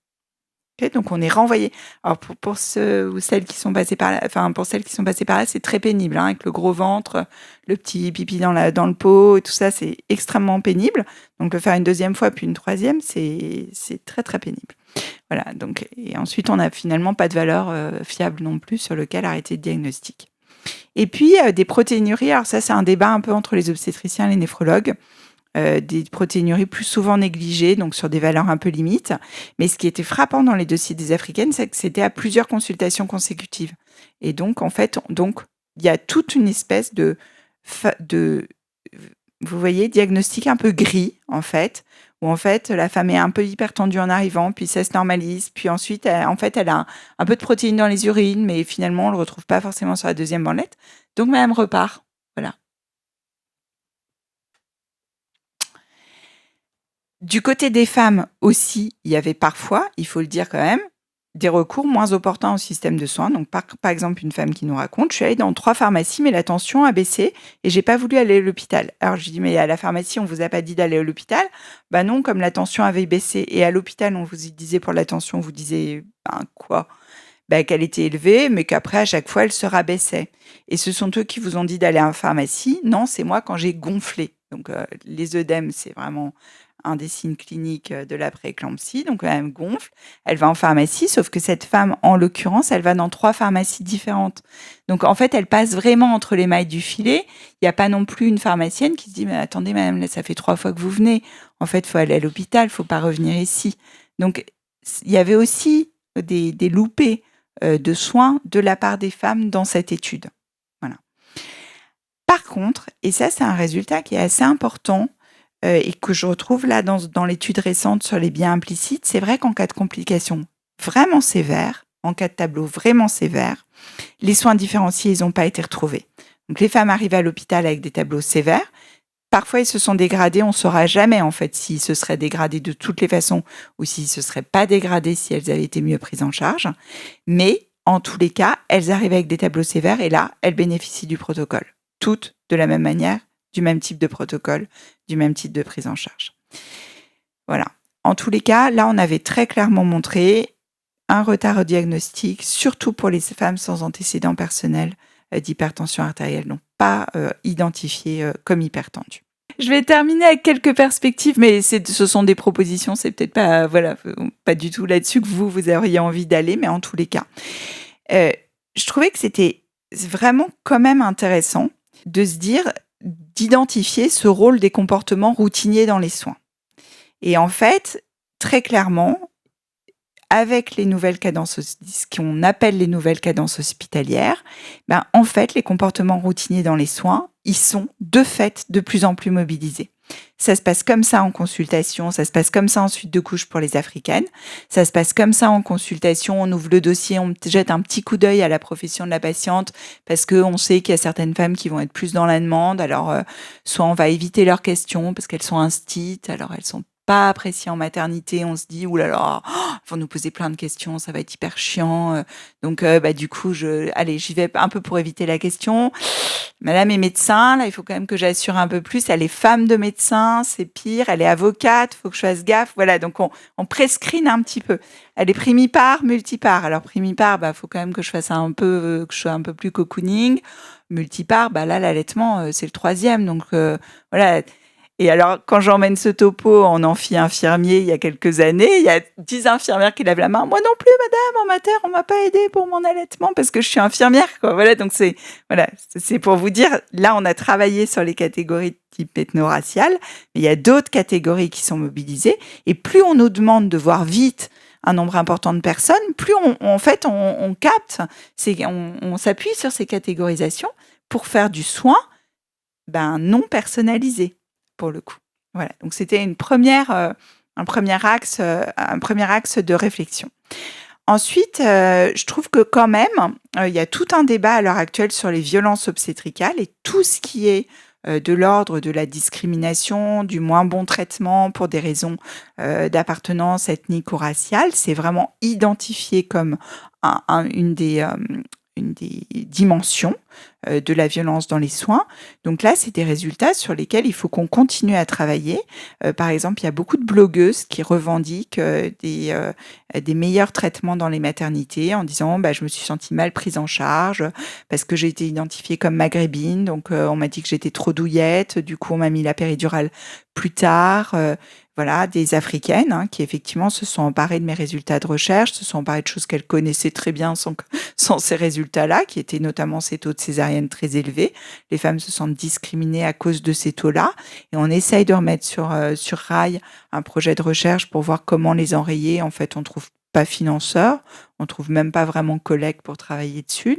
Okay, donc on est renvoyé. Alors pour ceux ou celles qui sont passées par là, pour celles qui sont passées par là, c'est très pénible, avec le gros ventre, le petit pipi dans le pot, et tout ça, c'est extrêmement pénible. Donc le faire une deuxième fois puis une troisième, c'est très très pénible. Voilà. Donc et ensuite on n'a finalement pas de valeur fiable non plus sur lequel arrêter le diagnostic. Et puis des protéinuries. Alors ça c'est un débat un peu entre les obstétriciens et les néphrologues. Des protéinuries plus souvent négligées, donc sur des valeurs un peu limites. Mais ce qui était frappant dans les dossiers des Africaines, c'est que c'était à plusieurs consultations consécutives. Et donc, en fait, il y a toute une espèce de vous voyez, diagnostic un peu gris, en fait, où en fait, la femme est un peu hypertendue en arrivant, puis ça se normalise, puis ensuite, elle a un peu de protéines dans les urines, mais finalement, on ne le retrouve pas forcément sur la deuxième bandelette. Donc, madame repart. Voilà. Du côté des femmes aussi, il y avait parfois, il faut le dire quand même, des recours moins opportuns au système de soins. Donc, par exemple, une femme qui nous raconte, je suis allée dans 3 pharmacies, mais la tension a baissé et j'ai pas voulu aller à l'hôpital. Alors, je dis, mais à la pharmacie, on vous a pas dit d'aller à l'hôpital ? Non, comme la tension avait baissé. Et à l'hôpital, on vous disait pour la tension, on vous disait, quoi ? Qu'elle était élevée, mais qu'après, à chaque fois, elle se rabaissait. Et ce sont eux qui vous ont dit d'aller à la pharmacie. Non, c'est moi quand j'ai gonflé. Donc, les œdèmes, c'est vraiment un des signes cliniques de la prééclampsie, donc elle gonfle, elle va en pharmacie, sauf que cette femme, en l'occurrence, elle va dans 3 pharmacies différentes. Donc en fait, elle passe vraiment entre les mailles du filet. Il n'y a pas non plus une pharmacienne qui se dit: «Mais attendez madame, là ça fait 3 fois que vous venez. En fait, il faut aller à l'hôpital, il ne faut pas revenir ici». Donc il y avait aussi des loupés de soins de la part des femmes dans cette étude. Voilà. Par contre, et ça c'est un résultat qui est assez important et que je retrouve là dans l'étude récente sur les biais implicites, c'est vrai qu'en cas de complications vraiment sévères, en cas de tableau vraiment sévère, les soins différenciés, ils n'ont pas été retrouvés. Donc les femmes arrivent à l'hôpital avec des tableaux sévères. Parfois, ils se sont dégradés. On ne saura jamais, en fait, s'ils se seraient dégradés de toutes les façons ou s'ils ne se seraient pas dégradés si elles avaient été mieux prises en charge. Mais, en tous les cas, elles arrivent avec des tableaux sévères et là, elles bénéficient du protocole. Toutes de la même manière, du même type de protocole, du même type de prise en charge. Voilà. En tous les cas, là, on avait très clairement montré un retard au diagnostic, surtout pour les femmes sans antécédents personnels d'hypertension artérielle, donc pas identifiées comme hypertendues. Je vais terminer avec quelques perspectives, mais ce sont des propositions, c'est peut-être pas du tout là-dessus que vous auriez envie d'aller, mais en tous les cas. Je trouvais que c'était vraiment quand même intéressant de se dire, d'identifier ce rôle des comportements routiniers dans les soins. Et en fait, très clairement, avec les nouvelles cadences, ce qu'on appelle les nouvelles cadences hospitalières, en fait, les comportements routiniers dans les soins, ils sont de fait de plus en plus mobilisés. Ça se passe comme ça en consultation, ça se passe comme ça en suite de couche pour les africaines, ça se passe comme ça en consultation, on ouvre le dossier, on jette un petit coup d'œil à la profession de la patiente parce qu'on sait qu'il y a certaines femmes qui vont être plus dans la demande, alors soit on va éviter leurs questions parce qu'elles sont instites, alors elles sont pas appréciées en maternité, on se dit oulala, ils vont nous poser plein de questions, ça va être hyper chiant. Donc du coup, j'y vais un peu pour éviter la question. Madame est médecin, là, il faut quand même que j'assure un peu plus. Elle est femme de médecin, c'est pire. Elle est avocate, faut que je fasse gaffe. Voilà, donc on prescreen un petit peu. Elle est primipare, multipare. Alors primipare, faut quand même que je fasse que je sois un peu plus cocooning. Multipare, là, l'allaitement, c'est le 3e. Donc voilà. Et alors, quand j'emmène ce topo en amphi infirmier il y a quelques années, il y a 10 infirmières qui lèvent la main. Moi non plus, madame, en mater, on m'a pas aidé pour mon allaitement parce que je suis infirmière, quoi. Voilà, donc c'est pour vous dire, là, on a travaillé sur les catégories de type ethno-racial, mais il y a d'autres catégories qui sont mobilisées. Et plus on nous demande de voir vite un nombre important de personnes, plus on capte, on s'appuie sur ces catégorisations pour faire du soin non personnalisé. Pour le coup. Voilà, donc c'était un premier axe de réflexion. Ensuite, je trouve que quand même, il y a tout un débat à l'heure actuelle sur les violences obstétricales et tout ce qui est de l'ordre de la discrimination, du moins bon traitement pour des raisons d'appartenance ethnique ou raciale, c'est vraiment identifié comme une des dimensions de la violence dans les soins. Donc là, c'est des résultats sur lesquels il faut qu'on continue à travailler. Par exemple, il y a beaucoup de blogueuses qui revendiquent des meilleurs traitements dans les maternités en disant je me suis sentie mal prise en charge parce que j'ai été identifiée comme maghrébine, donc on m'a dit que j'étais trop douillette, du coup on m'a mis la péridurale plus tard. Voilà, des africaines qui effectivement se sont emparées de mes résultats de recherche, se sont emparées de choses qu'elles connaissaient très bien sans ces résultats-là, qui étaient notamment ces taux de césarienne très élevés. Les femmes se sentent discriminées à cause de ces taux-là. Et on essaye de remettre sur rail un projet de recherche pour voir comment les enrayer. En fait, on trouve pas financeur, on trouve même pas vraiment collègue pour travailler dessus.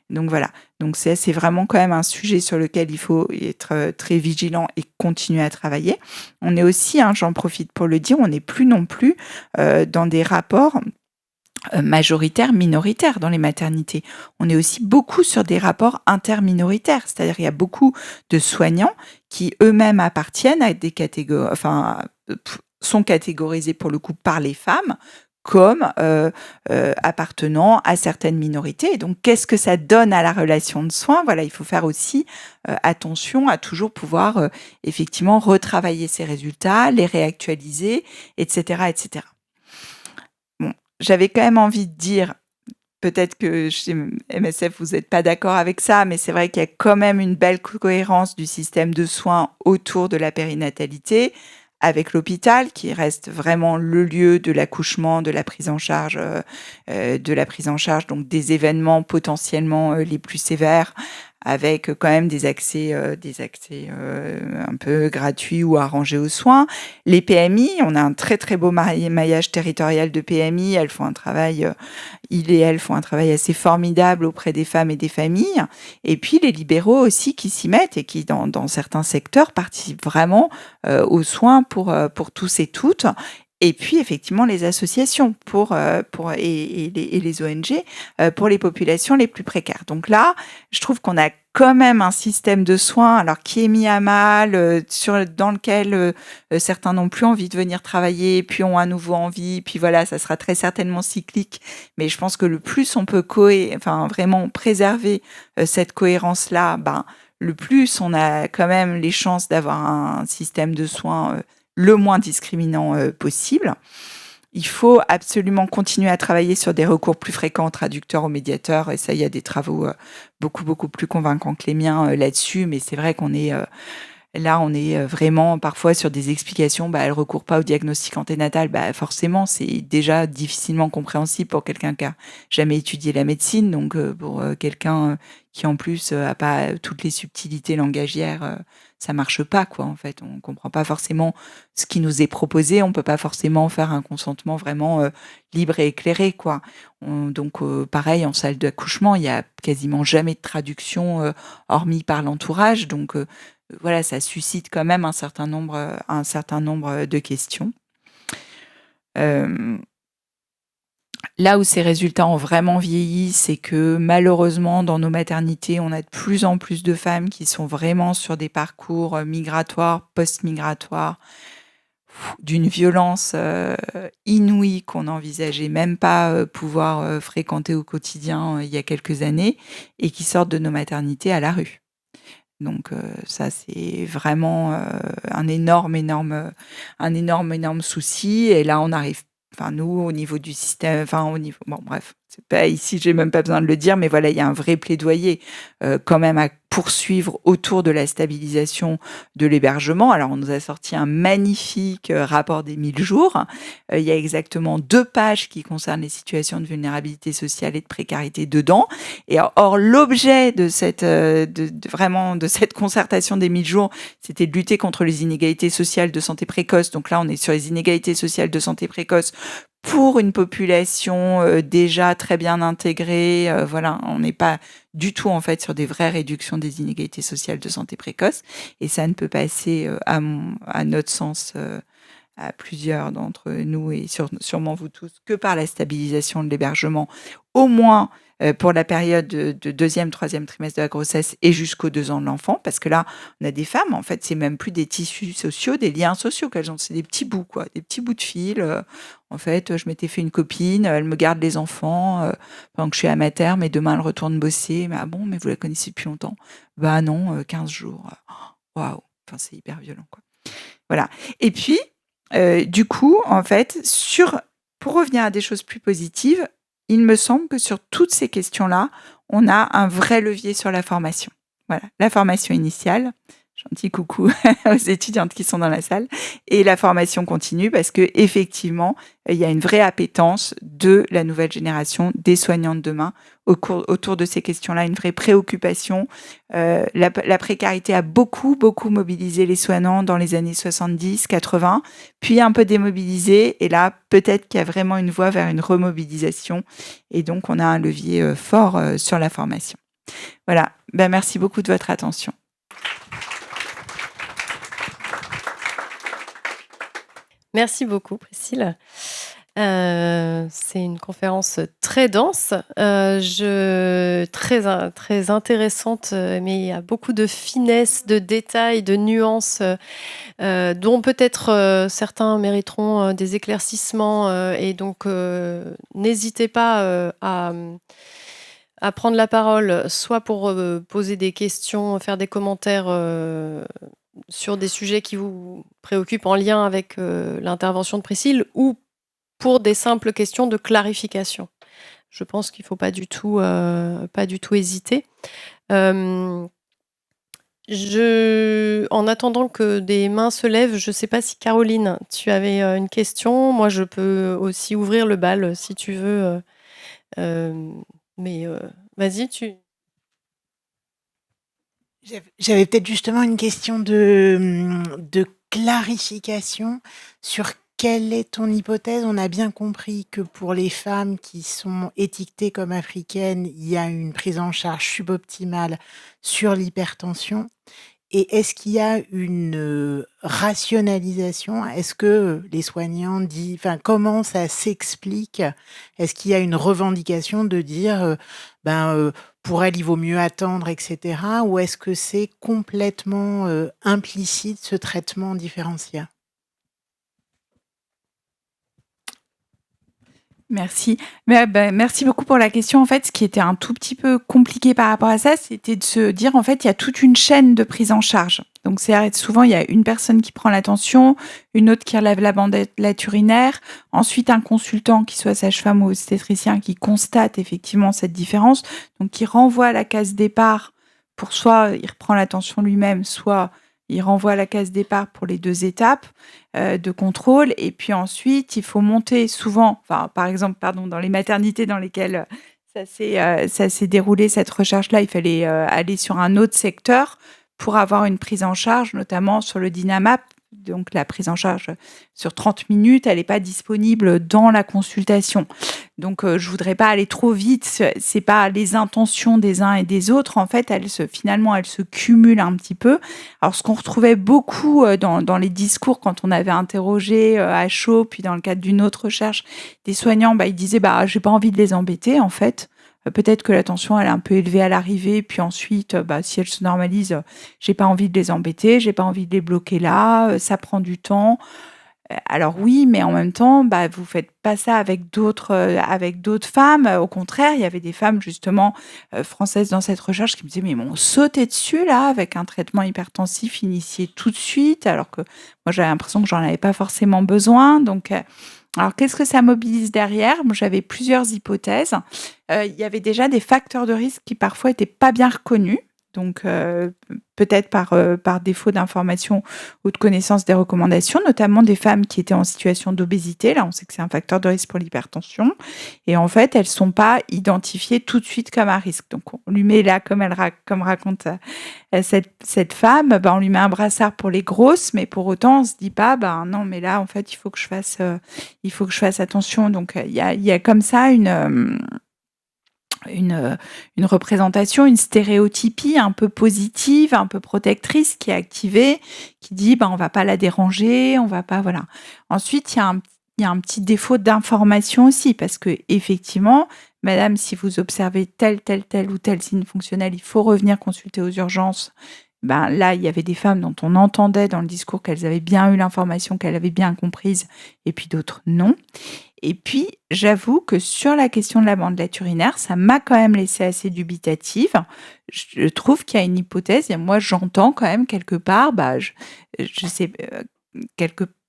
Donc voilà, donc c'est vraiment quand même un sujet sur lequel il faut être très vigilant et continuer à travailler. On est aussi, j'en profite pour le dire, on n'est plus non plus dans des rapports majoritaires, minoritaires dans les maternités. On est aussi beaucoup sur des rapports interminoritaires, c'est-à-dire il y a beaucoup de soignants qui eux-mêmes appartiennent à des catégories, sont catégorisés pour le coup par les femmes, comme appartenant à certaines minorités. Et donc, qu'est-ce que ça donne à la relation de soins ? Voilà, il faut faire aussi attention à toujours pouvoir effectivement retravailler ces résultats, les réactualiser, etc., etc. Bon, j'avais quand même envie de dire, peut-être que chez MSF, vous n'êtes pas d'accord avec ça, mais c'est vrai qu'il y a quand même une belle cohérence du système de soins autour de la périnatalité, avec l'hôpital, qui reste vraiment le lieu de l'accouchement, de la prise en charge, donc des événements potentiellement les plus sévères, avec quand même des accès un peu gratuits ou arrangés aux soins. Les PMI, on a un très très beau maillage territorial de PMI. Elles font un travail, ils et elles font un travail assez formidable auprès des femmes et des familles. Et puis les libéraux aussi qui s'y mettent et qui, dans certains secteurs, participent vraiment aux soins pour tous et toutes. Et puis, effectivement, les associations et les ONG pour les populations les plus précaires. Donc là, je trouve qu'on a quand même un système de soins alors qui est mis à mal, dans lequel certains n'ont plus envie de venir travailler, puis ont à nouveau envie, puis voilà, ça sera très certainement cyclique. Mais je pense que le plus on peut vraiment préserver cette cohérence-là, le plus on a quand même les chances d'avoir un système de soins le moins discriminant possible. Il faut absolument continuer à travailler sur des recours plus fréquents aux traducteurs, aux médiateurs. Et ça, il y a des travaux beaucoup, beaucoup plus convaincants que les miens là-dessus. Mais c'est vrai qu'on est là, on est vraiment parfois sur des explications. Elle ne recourt pas au diagnostic anténatal. Forcément, c'est déjà difficilement compréhensible pour quelqu'un qui n'a jamais étudié la médecine. Donc, pour quelqu'un qui, en plus, n'a pas toutes les subtilités langagières, ça ne marche pas, quoi, en fait. On ne comprend pas forcément ce qui nous est proposé. On ne peut pas forcément faire un consentement vraiment libre et éclairé, quoi. Donc, pareil, en salle d'accouchement, il n'y a quasiment jamais de traduction hormis par l'entourage. Donc, voilà, ça suscite quand même un certain nombre de questions. Là où ces résultats ont vraiment vieilli, c'est que malheureusement, dans nos maternités, on a de plus en plus de femmes qui sont vraiment sur des parcours migratoires, post-migratoires, d'une violence inouïe qu'on n'envisageait même pas pouvoir fréquenter au quotidien il y a quelques années, et qui sortent de nos maternités à la rue. Donc ça, c'est vraiment un énorme souci. Et là, on arrive, nous, au niveau du système, bon, bref, c'est pas ici, j'ai même pas besoin de le dire, mais voilà, il y a un vrai plaidoyer quand même à poursuivre autour de la stabilisation de l'hébergement. Alors, on nous a sorti un magnifique rapport des 1000 jours. Il y a exactement 2 pages qui concernent les situations de vulnérabilité sociale et de précarité dedans. Et or, l'objet de cette concertation des 1000 jours, c'était de lutter contre les inégalités sociales de santé précoce. Donc là, on est sur les inégalités sociales de santé précoce pour une population déjà très bien intégrée. Voilà, on n'est pas du tout en fait sur des vraies réductions des inégalités sociales de santé précoce. Et ça ne peut passer, à notre sens, à plusieurs d'entre nous et sûrement vous tous, que par la stabilisation de l'hébergement, au moins pour la période de deuxième, troisième trimestre de la grossesse et jusqu'aux 2 ans de l'enfant, parce que là, on a des femmes, en fait, c'est même plus des tissus sociaux, des liens sociaux qu'elles ont, c'est des petits bouts, quoi, des petits bouts de fil. En fait, je m'étais fait une copine, elle me garde les enfants pendant que je suis à ma terme, et demain, elle retourne bosser. Mais, ah bon, mais vous la connaissez depuis longtemps? Bah non, 15 jours. Waouh, enfin, c'est hyper violent, quoi. Voilà. Et puis, du coup, en fait, pour revenir à des choses plus positives, il me semble que sur toutes ces questions-là, on a un vrai levier sur la formation. Voilà, la formation initiale, gentil coucou aux étudiantes qui sont dans la salle, et la formation continue, parce que effectivement, il y a une vraie appétence de la nouvelle génération des soignants de demain autour de ces questions-là, une vraie préoccupation. La précarité a beaucoup mobilisé les soignants dans les années 70, 80, puis un peu démobilisé, et là, peut-être qu'il y a vraiment une voie vers une remobilisation, et donc on a un levier fort sur la formation. Voilà, merci beaucoup de votre attention. Merci beaucoup, Priscille. C'est une conférence très dense, très intéressante, mais il y a beaucoup de finesse, de détails, de nuances, dont peut-être certains mériteront des éclaircissements. Et donc, n'hésitez pas à prendre la parole, soit pour poser des questions, faire des commentaires sur des sujets qui vous préoccupent en lien avec l'intervention de Priscille, ou pour des simples questions de clarification. Je pense qu'il ne faut pas du tout hésiter. En attendant que des mains se lèvent, je ne sais pas si Caroline, tu avais, une question? Moi, je peux aussi ouvrir le bal, si tu veux, mais vas-y, tu J'avais peut-être justement une question de clarification sur quelle est ton hypothèse. On a bien compris que pour les femmes qui sont étiquetées comme africaines, il y a une prise en charge suboptimale sur l'hypertension. Et est-ce qu'il y a une rationalisation? Est-ce que les soignants disent, enfin, comment ça s'explique? Est-ce qu'il y a une revendication de dire, ben, pour elle, il vaut mieux attendre, etc. Ou est-ce que c'est complètement implicite ce traitement différencié? Merci. Merci beaucoup pour la question. En fait, ce qui était un tout petit peu compliqué par rapport à ça, c'était de se dire, en fait, il y a toute une chaîne de prise en charge. Donc, c'est souvent, il y a une personne qui prend l'attention, une autre qui relève la bandette urinaire, ensuite un consultant, qui soit sage-femme ou obstétricien, qui constate effectivement cette différence, donc qui renvoie à la case départ pour soit il reprend l'attention lui-même, soit il renvoie à la case départ pour les 2 étapes de contrôle. Et puis ensuite, il faut monter souvent, enfin, par exemple, pardon, dans les maternités dans lesquelles ça s'est déroulé, cette recherche-là, il fallait aller sur un autre secteur pour avoir une prise en charge, notamment sur le Dynamap. Donc, la prise en charge sur 30 minutes, elle n'est pas disponible dans la consultation. Donc, je voudrais pas aller trop vite. C'est pas les intentions des uns et des autres. En fait, finalement, elles se cumulent un petit peu. Alors, ce qu'on retrouvait beaucoup dans les discours quand on avait interrogé à chaud, puis dans le cadre d'une autre recherche, des soignants, ils disaient, j'ai pas envie de les embêter, en fait. Peut-être que la tension elle est un peu élevée à l'arrivée, puis ensuite, si elle se normalise, j'ai pas envie de les embêter, j'ai pas envie de les bloquer là, ça prend du temps. Alors oui, mais en même temps, vous faites pas ça avec d'autres femmes. Au contraire, il y avait des femmes justement françaises dans cette recherche qui me disaient mais ils m'ont sauté dessus là avec un traitement hypertensif initié tout de suite, alors que moi j'avais l'impression que j'en avais pas forcément besoin. Donc alors, qu'est-ce que ça mobilise derrière? Moi, j'avais plusieurs hypothèses. Il y avait déjà des facteurs de risque qui parfois étaient pas bien reconnus. Donc, peut-être par défaut d'information ou de connaissance des recommandations, notamment des femmes qui étaient en situation d'obésité. Là, on sait que c'est un facteur de risque pour l'hypertension. Et en fait, elles ne sont pas identifiées tout de suite comme un risque. Donc, on lui met là, comme raconte cette femme, on lui met un brassard pour les grosses, mais pour autant, on ne se dit pas, non, mais là, en fait, il faut que je fasse attention. Donc, il y a comme ça une représentation, une stéréotypie un peu positive, un peu protectrice qui est activée, qui dit on va pas la déranger, on va pas, voilà. Ensuite, il y a un petit défaut d'information aussi, parce que effectivement, madame, si vous observez tel ou tel signe fonctionnel, il faut revenir consulter aux urgences. Là, il y avait des femmes dont on entendait dans le discours qu'elles avaient bien eu l'information, qu'elles avaient bien comprise, et puis d'autres non. Et puis, j'avoue que sur la question de la bandelette urinaire, ça m'a quand même laissé assez dubitative. Je trouve qu'il y a une hypothèse, et moi j'entends quand même quelque part, je sais,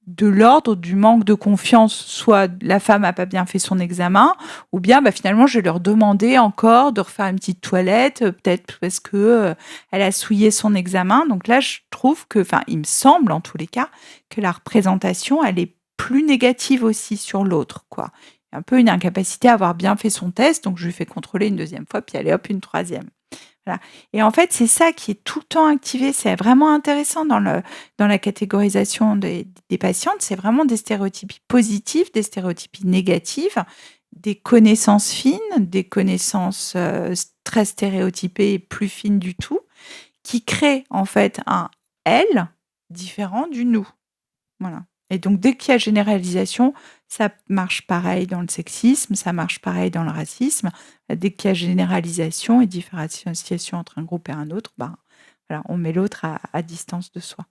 de l'ordre du manque de confiance, soit la femme n'a pas bien fait son examen, ou bien finalement je vais leur demander encore de refaire une petite toilette, peut-être parce que elle a souillé son examen. Donc là, je trouve que, il me semble en tous les cas, que la représentation, elle est plus négative aussi sur l'autre, quoi. Un peu une incapacité à avoir bien fait son test, donc je lui fais contrôler une deuxième fois, puis allez hop, une troisième. Voilà. Et en fait, c'est ça qui est tout le temps activé. C'est vraiment intéressant dans la catégorisation des patientes. C'est vraiment des stéréotypies positives, des stéréotypies négatives, des connaissances fines, des connaissances très stéréotypées et plus fines du tout, qui créent en fait un elle différent du nous. Voilà. Et donc, dès qu'il y a généralisation, ça marche pareil dans le sexisme, ça marche pareil dans le racisme. Dès qu'il y a généralisation et différenciation entre un groupe et un autre, voilà, on met l'autre à distance de soi.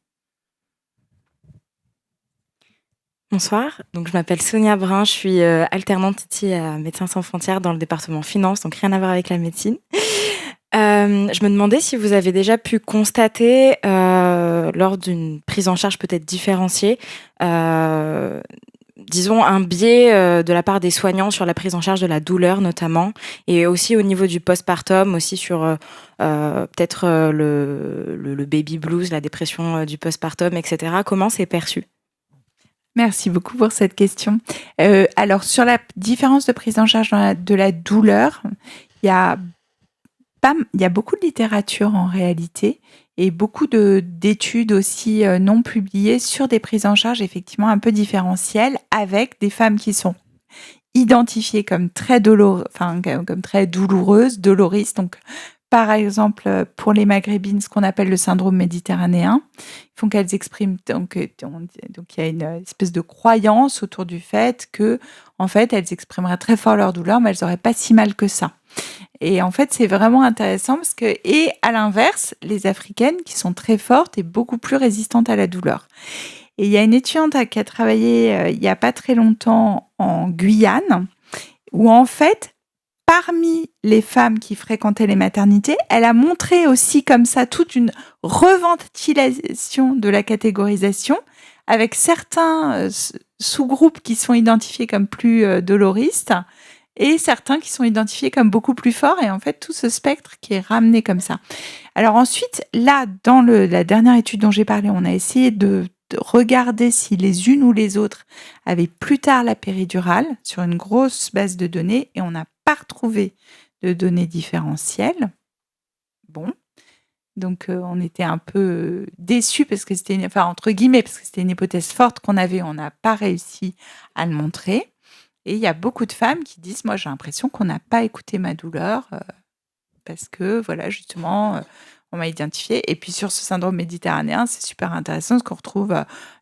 Bonsoir, donc je m'appelle Sonia Brun, je suis alternante ici à Médecins sans frontières dans le département finance, donc rien à voir avec la médecine. Je me demandais si vous avez déjà pu constater, lors d'une prise en charge peut-être différenciée disons, un biais de la part des soignants sur la prise en charge de la douleur notamment, et aussi au niveau du postpartum, aussi sur peut-être le baby blues, la dépression du postpartum, etc. Comment c'est perçu? Merci beaucoup pour cette question. Alors, sur la différence de prise en charge de la douleur, il y a beaucoup de littérature en réalité et beaucoup d'études aussi non publiées sur des prises en charge effectivement un peu différentielles avec des femmes qui sont identifiées comme très comme très douloureuses, doloristes. Donc, par exemple, pour les maghrébines, ce qu'on appelle le syndrome méditerranéen, ils font qu'elles expriment donc il y a une espèce de croyance autour du fait que en fait elles exprimeraient très fort leur douleur, mais elles n'auraient pas si mal que ça. Et en fait, c'est vraiment intéressant parce que, et à l'inverse, les Africaines qui sont très fortes et beaucoup plus résistantes à la douleur. Et il y a une étudiante qui a travaillé il n'y a pas très longtemps en Guyane, où en fait, parmi les femmes qui fréquentaient les maternités, elle a montré aussi comme ça toute une reventilation de la catégorisation avec certains sous-groupes qui sont identifiés comme plus doloristes et certains qui sont identifiés comme beaucoup plus forts, et en fait tout ce spectre qui est ramené comme ça. Alors ensuite, là, dans la dernière étude dont j'ai parlé, on a essayé de regarder si les unes ou les autres avaient plus tard la péridurale sur une grosse base de données, et on n'a pas retrouvé de données différentielles. Bon, donc on était un peu déçus parce que c'était, entre guillemets, parce que c'était une hypothèse forte qu'on avait, on n'a pas réussi à le montrer. Et il y a beaucoup de femmes qui disent, moi j'ai l'impression qu'on n'a pas écouté ma douleur parce que voilà, justement, on m'a identifié. Et puis sur ce syndrome méditerranéen, c'est super intéressant parce qu'on retrouve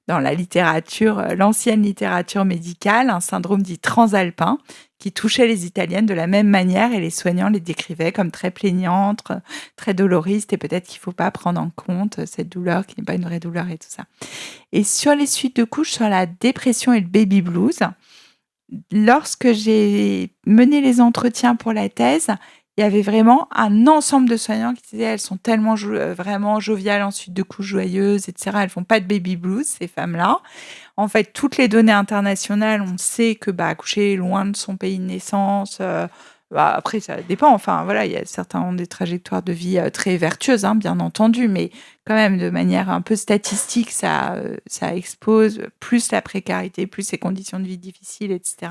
dans la littérature, l'ancienne littérature médicale, un syndrome dit transalpin qui touchait les Italiennes de la même manière, et les soignants les décrivaient comme très plaignantes, très doloristes, et peut-être qu'il ne faut pas prendre en compte cette douleur qui n'est pas une vraie douleur et tout ça. Et sur les suites de couches, sur la dépression et le baby blues, lorsque j'ai mené les entretiens pour la thèse, il y avait vraiment un ensemble de soignants qui disaient elles sont tellement vraiment joviales en suite de couches joyeuses, etc. Elles font pas de baby blues, ces femmes-là. En fait, toutes les données internationales, on sait que accoucher loin de son pays de naissance, après ça dépend. Enfin voilà, il y a certains ont des trajectoires de vie très vertueuses, hein, bien entendu, mais quand même de manière un peu statistique, ça expose plus la précarité, plus les conditions de vie difficiles, etc.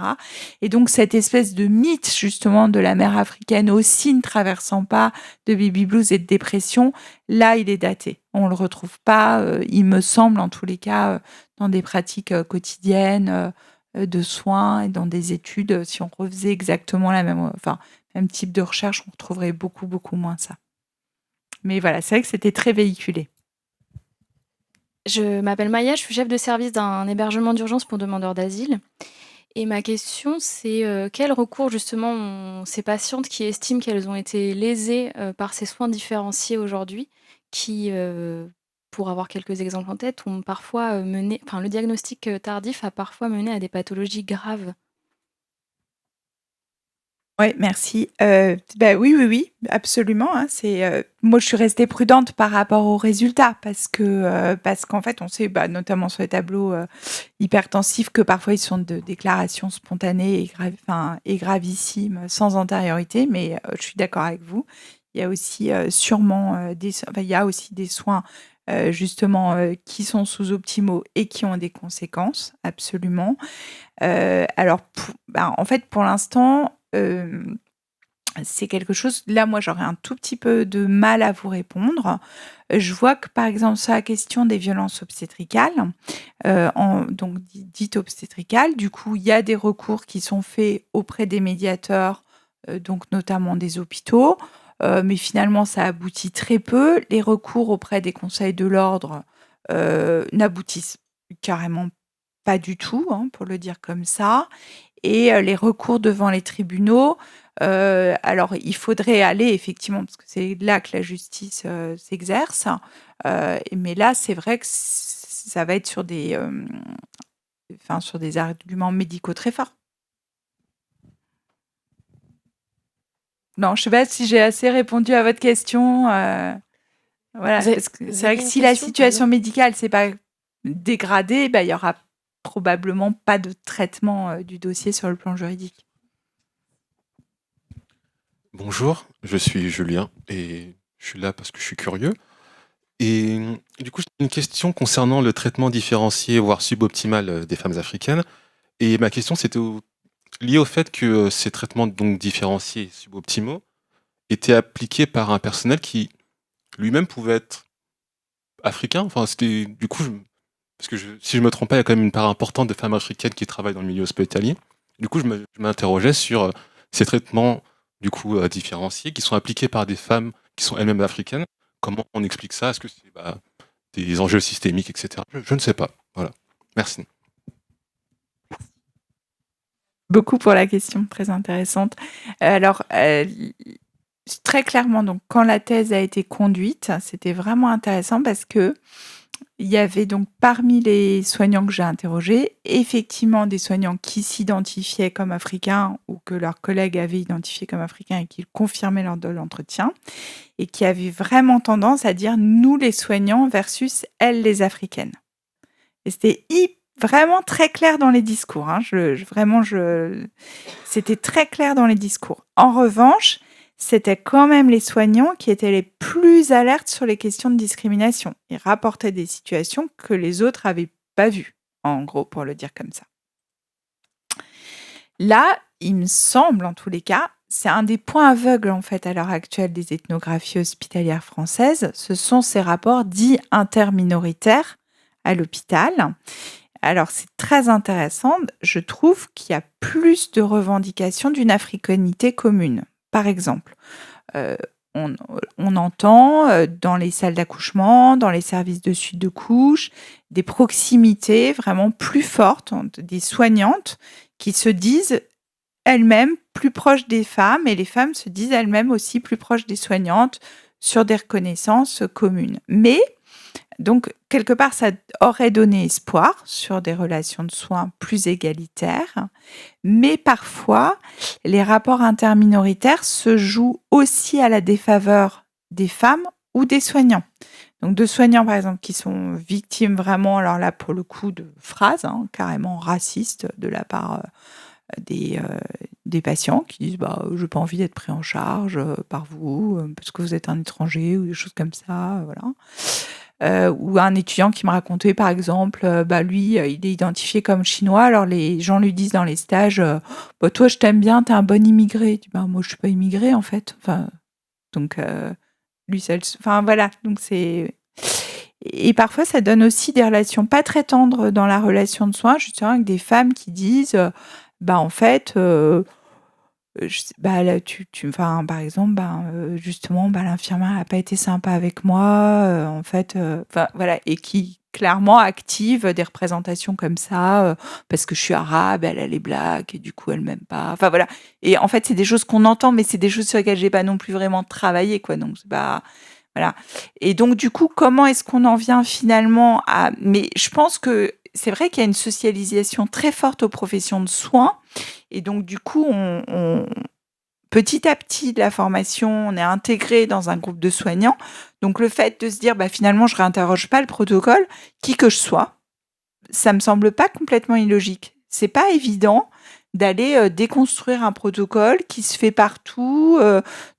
Et donc cette espèce de mythe justement de la mère africaine aussi ne traversant pas de baby blues et de dépression, là il est daté. On le retrouve pas, il me semble en tous les cas, dans des pratiques quotidiennes de soins et dans des études. Si on refaisait exactement même type de recherche, on retrouverait beaucoup, beaucoup moins ça. Mais voilà, c'est vrai que c'était très véhiculé. Je m'appelle Maya, je suis chef de service d'un hébergement d'urgence pour demandeurs d'asile. Et ma question, c'est quel recours justement ont ces patientes qui estiment qu'elles ont été lésées par ces soins différenciés aujourd'hui, qui, pour avoir quelques exemples en tête, ont parfois mené, enfin le diagnostic tardif a parfois mené à des pathologies graves. Oui, merci. Oui, absolument. Hein, moi, je suis restée prudente par rapport aux résultats parce qu'en fait, on sait, notamment sur les tableaux hypertensifs, que parfois ils sont de déclarations spontanées et gravissimes sans antériorité. Mais je suis d'accord avec vous. Il y a aussi sûrement il y a aussi des soins justement qui sont sous-optimaux et qui ont des conséquences, absolument. Alors, en fait, pour l'instant, c'est quelque chose. Là, moi, j'aurais un tout petit peu de mal à vous répondre. Je vois que, par exemple, sur la question des violences obstétricales, donc dites obstétricales, du coup, il y a des recours qui sont faits auprès des médiateurs, donc notamment des hôpitaux, mais finalement, ça aboutit très peu. Les recours auprès des conseils de l'ordre n'aboutissent carrément pas du tout, hein, pour le dire comme ça. Et les recours devant les tribunaux, alors il faudrait aller effectivement, parce que c'est là que la justice s'exerce, mais là c'est vrai que ça va être sur des arguments médicaux très forts. Non, je ne sais pas si j'ai assez répondu à votre question. Voilà, parce que c'est vrai que si la situation médicale s'est pas dégradée, il y aura probablement pas de traitement du dossier sur le plan juridique. Bonjour, je suis Julien et je suis là parce que je suis curieux. Et du coup, j'ai une question concernant le traitement différencié, voire suboptimal des femmes africaines. Et ma question, c'était liée au fait que ces traitements donc différenciés et suboptimaux étaient appliqués par un personnel qui lui-même pouvait être africain. Enfin, c'était du coup, parce que si je me trompe pas, il y a quand même une part importante de femmes africaines qui travaillent dans le milieu hospitalier. Du coup, je m'interrogeais sur ces traitements du coup différenciés qui sont appliqués par des femmes qui sont elles-mêmes africaines. Comment on explique ça? Est-ce que c'est des enjeux systémiques, etc. Je ne sais pas. Voilà. Merci. Beaucoup pour la question, très intéressante. Alors, très clairement, donc, quand la thèse a été conduite, c'était vraiment intéressant parce que il y avait donc parmi les soignants que j'ai interrogés, effectivement des soignants qui s'identifiaient comme africains ou que leurs collègues avaient identifié comme africains et qui confirmaient lors de l'entretien et qui avaient vraiment tendance à dire nous les soignants versus elles les africaines. Et c'était vraiment très clair dans les discours. Hein. C'était très clair dans les discours. En revanche, c'était quand même les soignants qui étaient les plus alertes sur les questions de discrimination. Ils rapportaient des situations que les autres n'avaient pas vues, en gros, pour le dire comme ça. Là, il me semble, en tous les cas, c'est un des points aveugles, en fait, à l'heure actuelle des ethnographies hospitalières françaises. Ce sont ces rapports dits interminoritaires à l'hôpital. Alors, c'est très intéressant. Je trouve qu'il y a plus de revendications d'une africanité commune. Par exemple, on entend dans les salles d'accouchement, dans les services de suite de couche, des proximités vraiment plus fortes, des soignantes qui se disent elles-mêmes plus proches des femmes et les femmes se disent elles-mêmes aussi plus proches des soignantes sur des reconnaissances communes. Mais donc, quelque part, ça aurait donné espoir sur des relations de soins plus égalitaires. Mais parfois, les rapports interminoritaires se jouent aussi à la défaveur des femmes ou des soignants. Donc, de soignants, par exemple, qui sont victimes vraiment, alors là, pour le coup, de phrases carrément racistes de la part des patients qui disent je n'ai pas envie d'être pris en charge par vous parce que vous êtes un étranger ou des choses comme ça. Voilà. Ou un étudiant qui me racontait, par exemple, lui, il est identifié comme chinois, alors les gens lui disent dans les stages, toi, je t'aime bien, t'es un bon immigré. Tu dis, moi, je suis pas immigré, en fait. Enfin, donc, lui, voilà. Donc, c'est... Et parfois, ça donne aussi des relations pas très tendres dans la relation de soins, justement, avec des femmes qui disent, en fait... là, par exemple, justement, l'infirmière n'a pas été sympa avec moi, en fait, voilà, et qui clairement active des représentations comme ça, parce que je suis arabe, elle est black, et du coup, elle m'aime pas. Enfin, voilà. Et en fait, c'est des choses qu'on entend, mais c'est des choses sur lesquelles j'ai pas non plus vraiment travaillé, quoi. Donc, c'est pas... Voilà. Et donc, du coup, comment est-ce qu'on en vient finalement à... Mais je pense que c'est vrai qu'il y a une socialisation très forte aux professions de soins. Et donc, du coup, petit à petit de la formation, on est intégré dans un groupe de soignants. Donc, le fait de se dire, finalement, je ne réinterroge pas le protocole, qui que je sois, ça ne me semble pas complètement illogique. Ce n'est pas évident d'aller déconstruire un protocole qui se fait partout,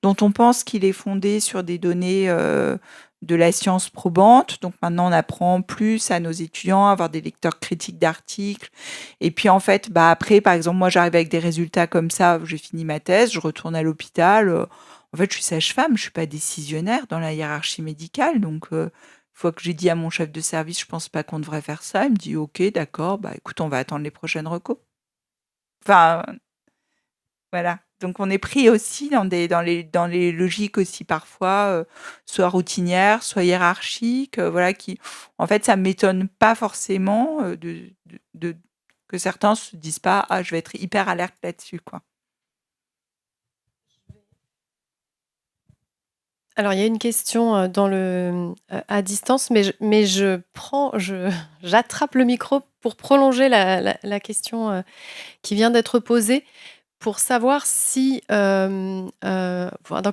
dont on pense qu'il est fondé sur des données de la science probante. Donc maintenant, on apprend plus à nos étudiants à avoir des lecteurs critiques d'articles. Et puis en fait, après, par exemple, moi, j'arrive avec des résultats comme ça, j'ai fini ma thèse, je retourne à l'hôpital. En fait, je suis sage-femme, je ne suis pas décisionnaire dans la hiérarchie médicale. Donc, fois que j'ai dit à mon chef de service, je ne pense pas qu'on devrait faire ça, il me dit, OK, d'accord, écoute, on va attendre les prochaines recos. Enfin, voilà. Donc, on est pris aussi dans les logiques aussi parfois, soit routinières, soit hiérarchiques, voilà, qui, en fait, ça ne m'étonne pas forcément que certains ne se disent pas, je vais être hyper alerte là-dessus, quoi. Alors, il y a une question à distance, mais j'attrape le micro pour prolonger la question qui vient d'être posée, pour savoir si, dans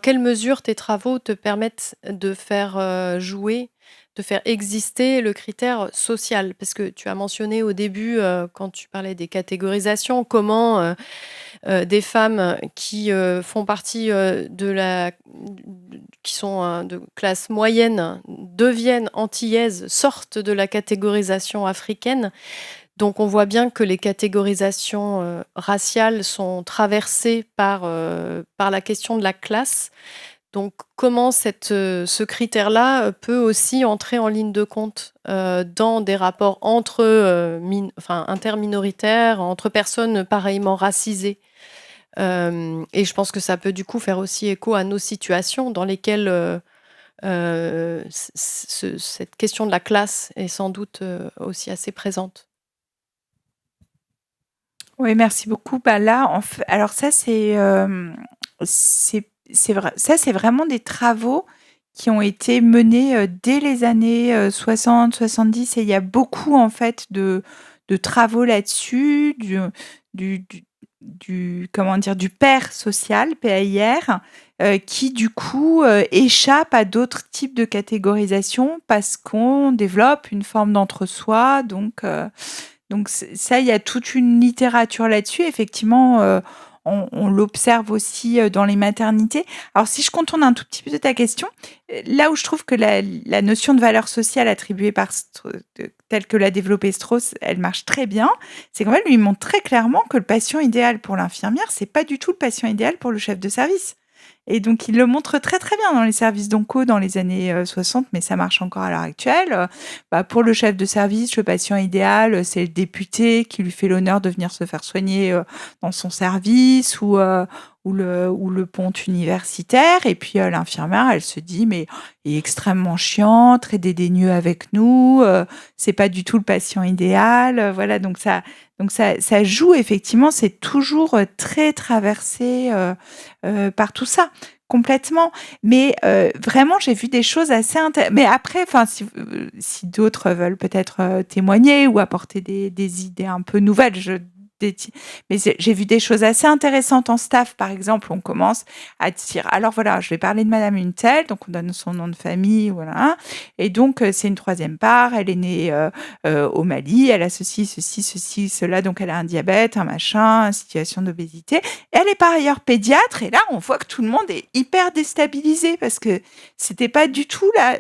quelle mesure tes travaux te permettent de faire jouer, de faire exister le critère social. Parce que tu as mentionné au début, quand tu parlais des catégorisations, comment des femmes qui font partie qui sont de classe moyenne deviennent antillaises, sortent de la catégorisation africaine. Donc on voit bien que les catégorisations raciales sont traversées par la question de la classe. Donc comment ce critère-là peut aussi entrer en ligne de compte dans des rapports entre interminoritaires, entre personnes pareillement racisées. Et je pense que ça peut du coup faire aussi écho à nos situations dans lesquelles cette question de la classe est sans doute aussi assez présente. Oui, merci beaucoup. Bah là, alors ça, c'est vrai, ça, c'est vraiment des travaux qui ont été menés dès les années 60, 70, et il y a beaucoup en fait de travaux là-dessus, comment dire, du PAIR social, PAIR, qui du coup échappe à d'autres types de catégorisation parce qu'on développe une forme d'entre-soi. Donc ça, il y a toute une littérature là-dessus. Effectivement, on l'observe aussi dans les maternités. Alors, si je contourne un tout petit peu ta question, là où je trouve que la notion de valeur sociale attribuée telle que l'a développée Strauss, elle marche très bien, c'est qu'en fait, lui, il montre très clairement que le patient idéal pour l'infirmière, c'est pas du tout le patient idéal pour le chef de service. Et donc, il le montre très, très bien dans les services d'onco dans les années 60, mais ça marche encore à l'heure actuelle. Pour le chef de service, le patient idéal, c'est le député qui lui fait l'honneur de venir se faire soigner dans son service ou le ponte universitaire. Et puis, l'infirmière, elle se dit, mais il est extrêmement chiant, très dédaigneux avec nous, c'est pas du tout le patient idéal. Voilà, donc ça joue effectivement, c'est toujours très traversé par tout ça, complètement. Mais vraiment, j'ai vu des choses assez intéressantes. Mais après, si d'autres veulent peut-être témoigner ou apporter des idées un peu nouvelles, mais j'ai vu des choses assez intéressantes en staff. Par exemple, on commence à dire, alors voilà, je vais parler de Madame une telle, donc on donne son nom de famille, voilà. Et donc, c'est une troisième part, elle est née au Mali, elle a ceci, cela, donc elle a un diabète, un machin, une situation d'obésité. Elle est par ailleurs pédiatre, et là, on voit que tout le monde est hyper déstabilisé parce que c'était pas du tout là.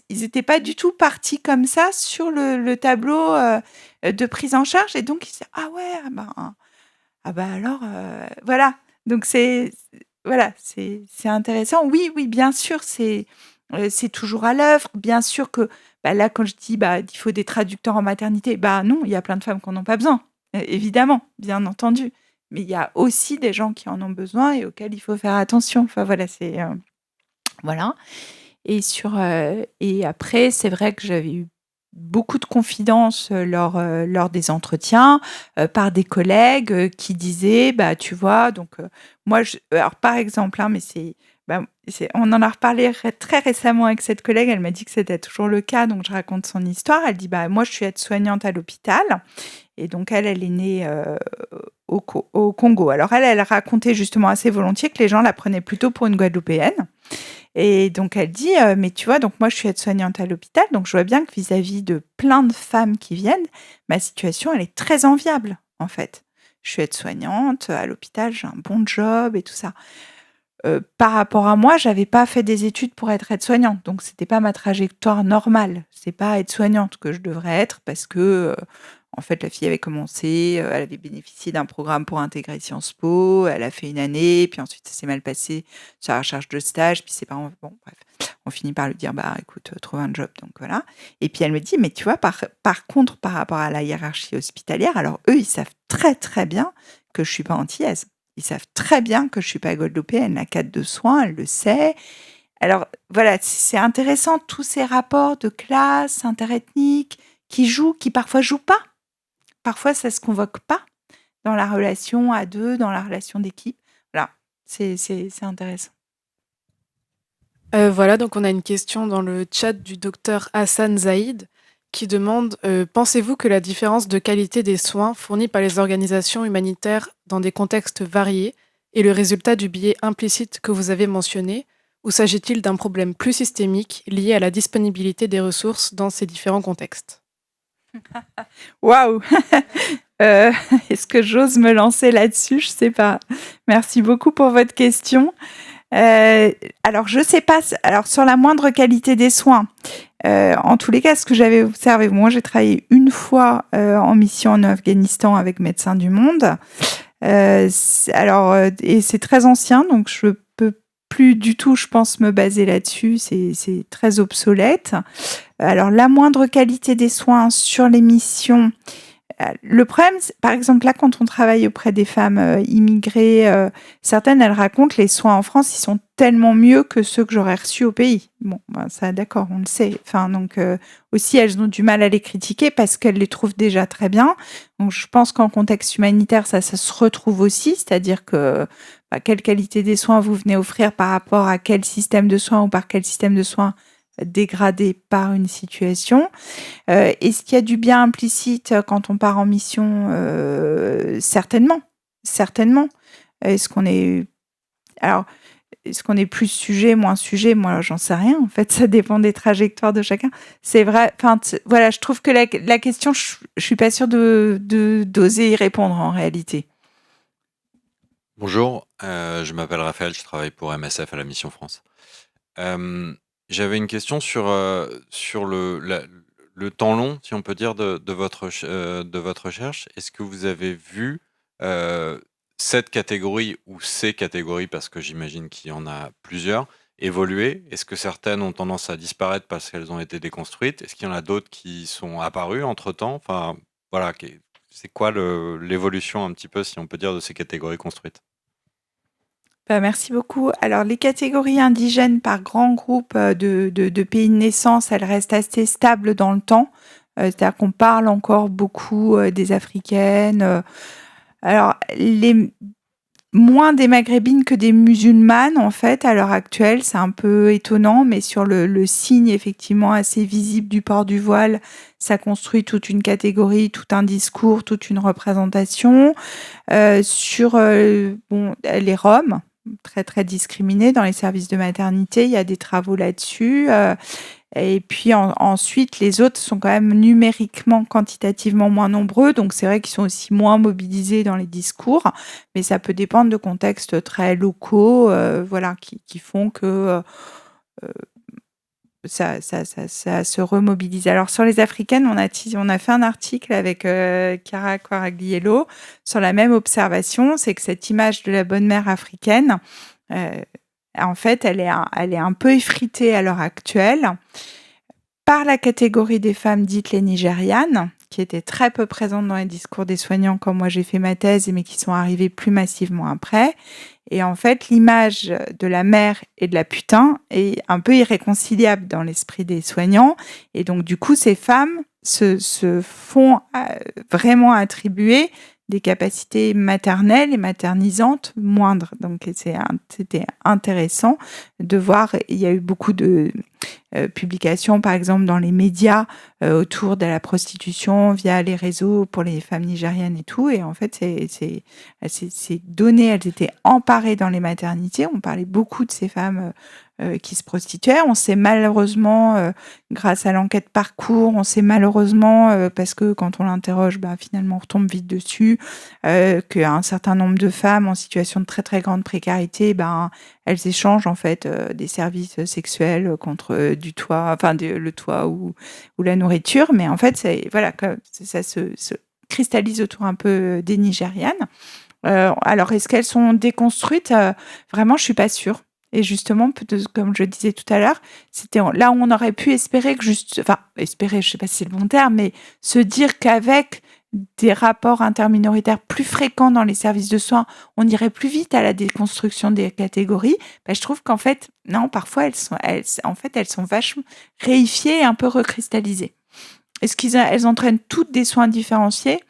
Ils n'étaient pas du tout partis comme ça sur le tableau de prise en charge. Et donc, ils disaient, ah ouais, alors, voilà. Donc, voilà, c'est intéressant. Oui, bien sûr, c'est toujours à l'œuvre. Bien sûr que là, quand je dis il faut des traducteurs en maternité, non, il y a plein de femmes qui n'en ont pas besoin, évidemment, bien entendu. Mais il y a aussi des gens qui en ont besoin et auxquels il faut faire attention. Enfin, voilà, c'est... voilà. Et après, c'est vrai que j'avais eu beaucoup de confidences lors des entretiens par des collègues qui disaient, tu vois, donc moi, alors par exemple, mais on en a reparlé très récemment avec cette collègue, elle m'a dit que c'était toujours le cas, donc je raconte son histoire. Elle dit, moi, je suis aide-soignante à l'hôpital, et donc elle est née au Congo. Alors elle racontait justement assez volontiers que les gens la prenaient plutôt pour une Guadeloupéenne. Et donc, elle dit, mais tu vois, donc moi, je suis aide-soignante à l'hôpital, donc je vois bien que vis-à-vis de plein de femmes qui viennent, ma situation, elle est très enviable, en fait. Je suis aide-soignante à l'hôpital, j'ai un bon job et tout ça. Par rapport à moi, j'avais pas fait des études pour être aide-soignante, donc c'était pas ma trajectoire normale. C'est pas aide-soignante que je devrais être parce que... en fait, la fille avait commencé, elle avait bénéficié d'un programme pour intégrer Sciences Po, elle a fait une année, puis ensuite ça s'est mal passé sur la recherche de stage, puis ses parents, bon, bref, on finit par lui dire, écoute, trouve un job, donc voilà. Et puis elle me dit, mais tu vois, par contre, par rapport à la hiérarchie hospitalière, alors eux, ils savent très très bien que je suis pas antillaise. Ils savent très bien que je suis pas guadeloupéenne, la cadre de soins, elle le sait. Alors voilà, c'est intéressant, tous ces rapports de classe, interethniques, qui parfois jouent pas. Parfois, ça ne se convoque pas dans la relation à deux, dans la relation d'équipe. Voilà, c'est intéressant. Voilà, donc on a une question dans le chat du docteur Hassan Zaïd qui demande pensez-vous que la différence de qualité des soins fournis par les organisations humanitaires dans des contextes variés est le résultat du biais implicite que vous avez mentionné, ou s'agit-il d'un problème plus systémique lié à la disponibilité des ressources dans ces différents contextes? Waouh! Euh, Est-ce que j'ose me lancer là-dessus? Je sais pas. Merci beaucoup pour votre question. Alors, je sais pas. Alors, sur la moindre qualité des soins, en tous les cas, ce que j'avais observé, moi, j'ai travaillé une fois en mission en Afghanistan avec Médecins du Monde. Et c'est très ancien, donc je peux plus du tout, je pense, me baser là-dessus. C'est très obsolète. Alors, la moindre qualité des soins sur les missions. Le problème, par exemple, là, quand on travaille auprès des femmes immigrées, certaines, elles racontent les soins en France, ils sont tellement mieux que ceux que j'aurais reçus au pays. Bon, ben, ça, d'accord, on le sait. Enfin, donc, aussi, elles ont du mal à les critiquer parce qu'elles les trouvent déjà très bien. Donc, je pense qu'en contexte humanitaire, ça se retrouve aussi, c'est-à-dire que quelle qualité des soins vous venez offrir par rapport à quel système de soins ou par quel système de soins dégradé par une situation. Est-ce qu'il y a du bien implicite quand on part en mission? Certainement, certainement. Est-ce qu'on est plus sujet, moins sujet? Moi, j'en sais rien. En fait, ça dépend des trajectoires de chacun. C'est vrai. Enfin, voilà, je trouve que la question, je suis pas sûre d'oser y répondre en réalité. Bonjour, je m'appelle Raphaël, je travaille pour MSF à la Mission France. J'avais une question sur le temps long, si on peut dire, de votre recherche. Est-ce que vous avez vu cette catégorie ou ces catégories, parce que j'imagine qu'il y en a plusieurs, évoluer? Est-ce que certaines ont tendance à disparaître parce qu'elles ont été déconstruites? Est-ce qu'il y en a d'autres qui sont apparues entre-temps? Enfin, voilà, c'est quoi l'évolution un petit peu, si on peut dire, de ces catégories construites? Merci beaucoup. Alors, les catégories indigènes par grands groupes de pays de naissance, elles restent assez stables dans le temps. C'est-à-dire qu'on parle encore beaucoup des Africaines. Alors, moins des Maghrébines que des musulmanes, en fait, à l'heure actuelle. C'est un peu étonnant, mais sur le signe, effectivement, assez visible du port du voile, ça construit toute une catégorie, tout un discours, toute une représentation. Sur les Roms, très très discriminés dans les services de maternité, il y a des travaux là-dessus. Et puis ensuite, les autres sont quand même numériquement, quantitativement moins nombreux, donc c'est vrai qu'ils sont aussi moins mobilisés dans les discours, mais ça peut dépendre de contextes très locaux, voilà, qui font que ça se remobilise. Alors sur les Africaines, on a fait un article avec Chiara Quaragliello sur la même observation, c'est que cette image de la bonne mère africaine, en fait, elle est un peu effritée à l'heure actuelle par la catégorie des femmes dites les Nigérianes, qui étaient très peu présentes dans les discours des soignants quand moi j'ai fait ma thèse, mais qui sont arrivées plus massivement après. Et en fait, l'image de la mère et de la putain est un peu irréconciliable dans l'esprit des soignants. Et donc, du coup, ces femmes se font vraiment attribuer des capacités maternelles et maternisantes moindres. Donc, c'était intéressant de voir. Il y a eu beaucoup de publications, par exemple, dans les médias autour de la prostitution via les réseaux pour les femmes nigériennes et tout. Et en fait, ces données, elles étaient emparées dans les maternités. On parlait beaucoup de ces femmes qui se prostituaient. On sait malheureusement, grâce à l'enquête parcours, on sait malheureusement, parce que quand on l'interroge, finalement, on retombe vite dessus, qu'un certain nombre de femmes en situation de très très grande précarité, elles échangent en fait des services sexuels contre du toit, enfin le toit ou la nourriture. Mais en fait, ça se cristallise autour un peu des Nigérianes. Alors, est-ce qu'elles sont déconstruites? Vraiment, je suis pas sûre. Et justement, comme je disais tout à l'heure, c'était là où on aurait pu espérer espérer, je sais pas si c'est le bon terme, mais se dire qu'avec des rapports interminoritaires plus fréquents dans les services de soins, on irait plus vite à la déconstruction des catégories. Je trouve qu'en fait, non, parfois elles sont vachement réifiées et un peu recristallisées. Est-ce qu'elles entraînent toutes des soins différenciés?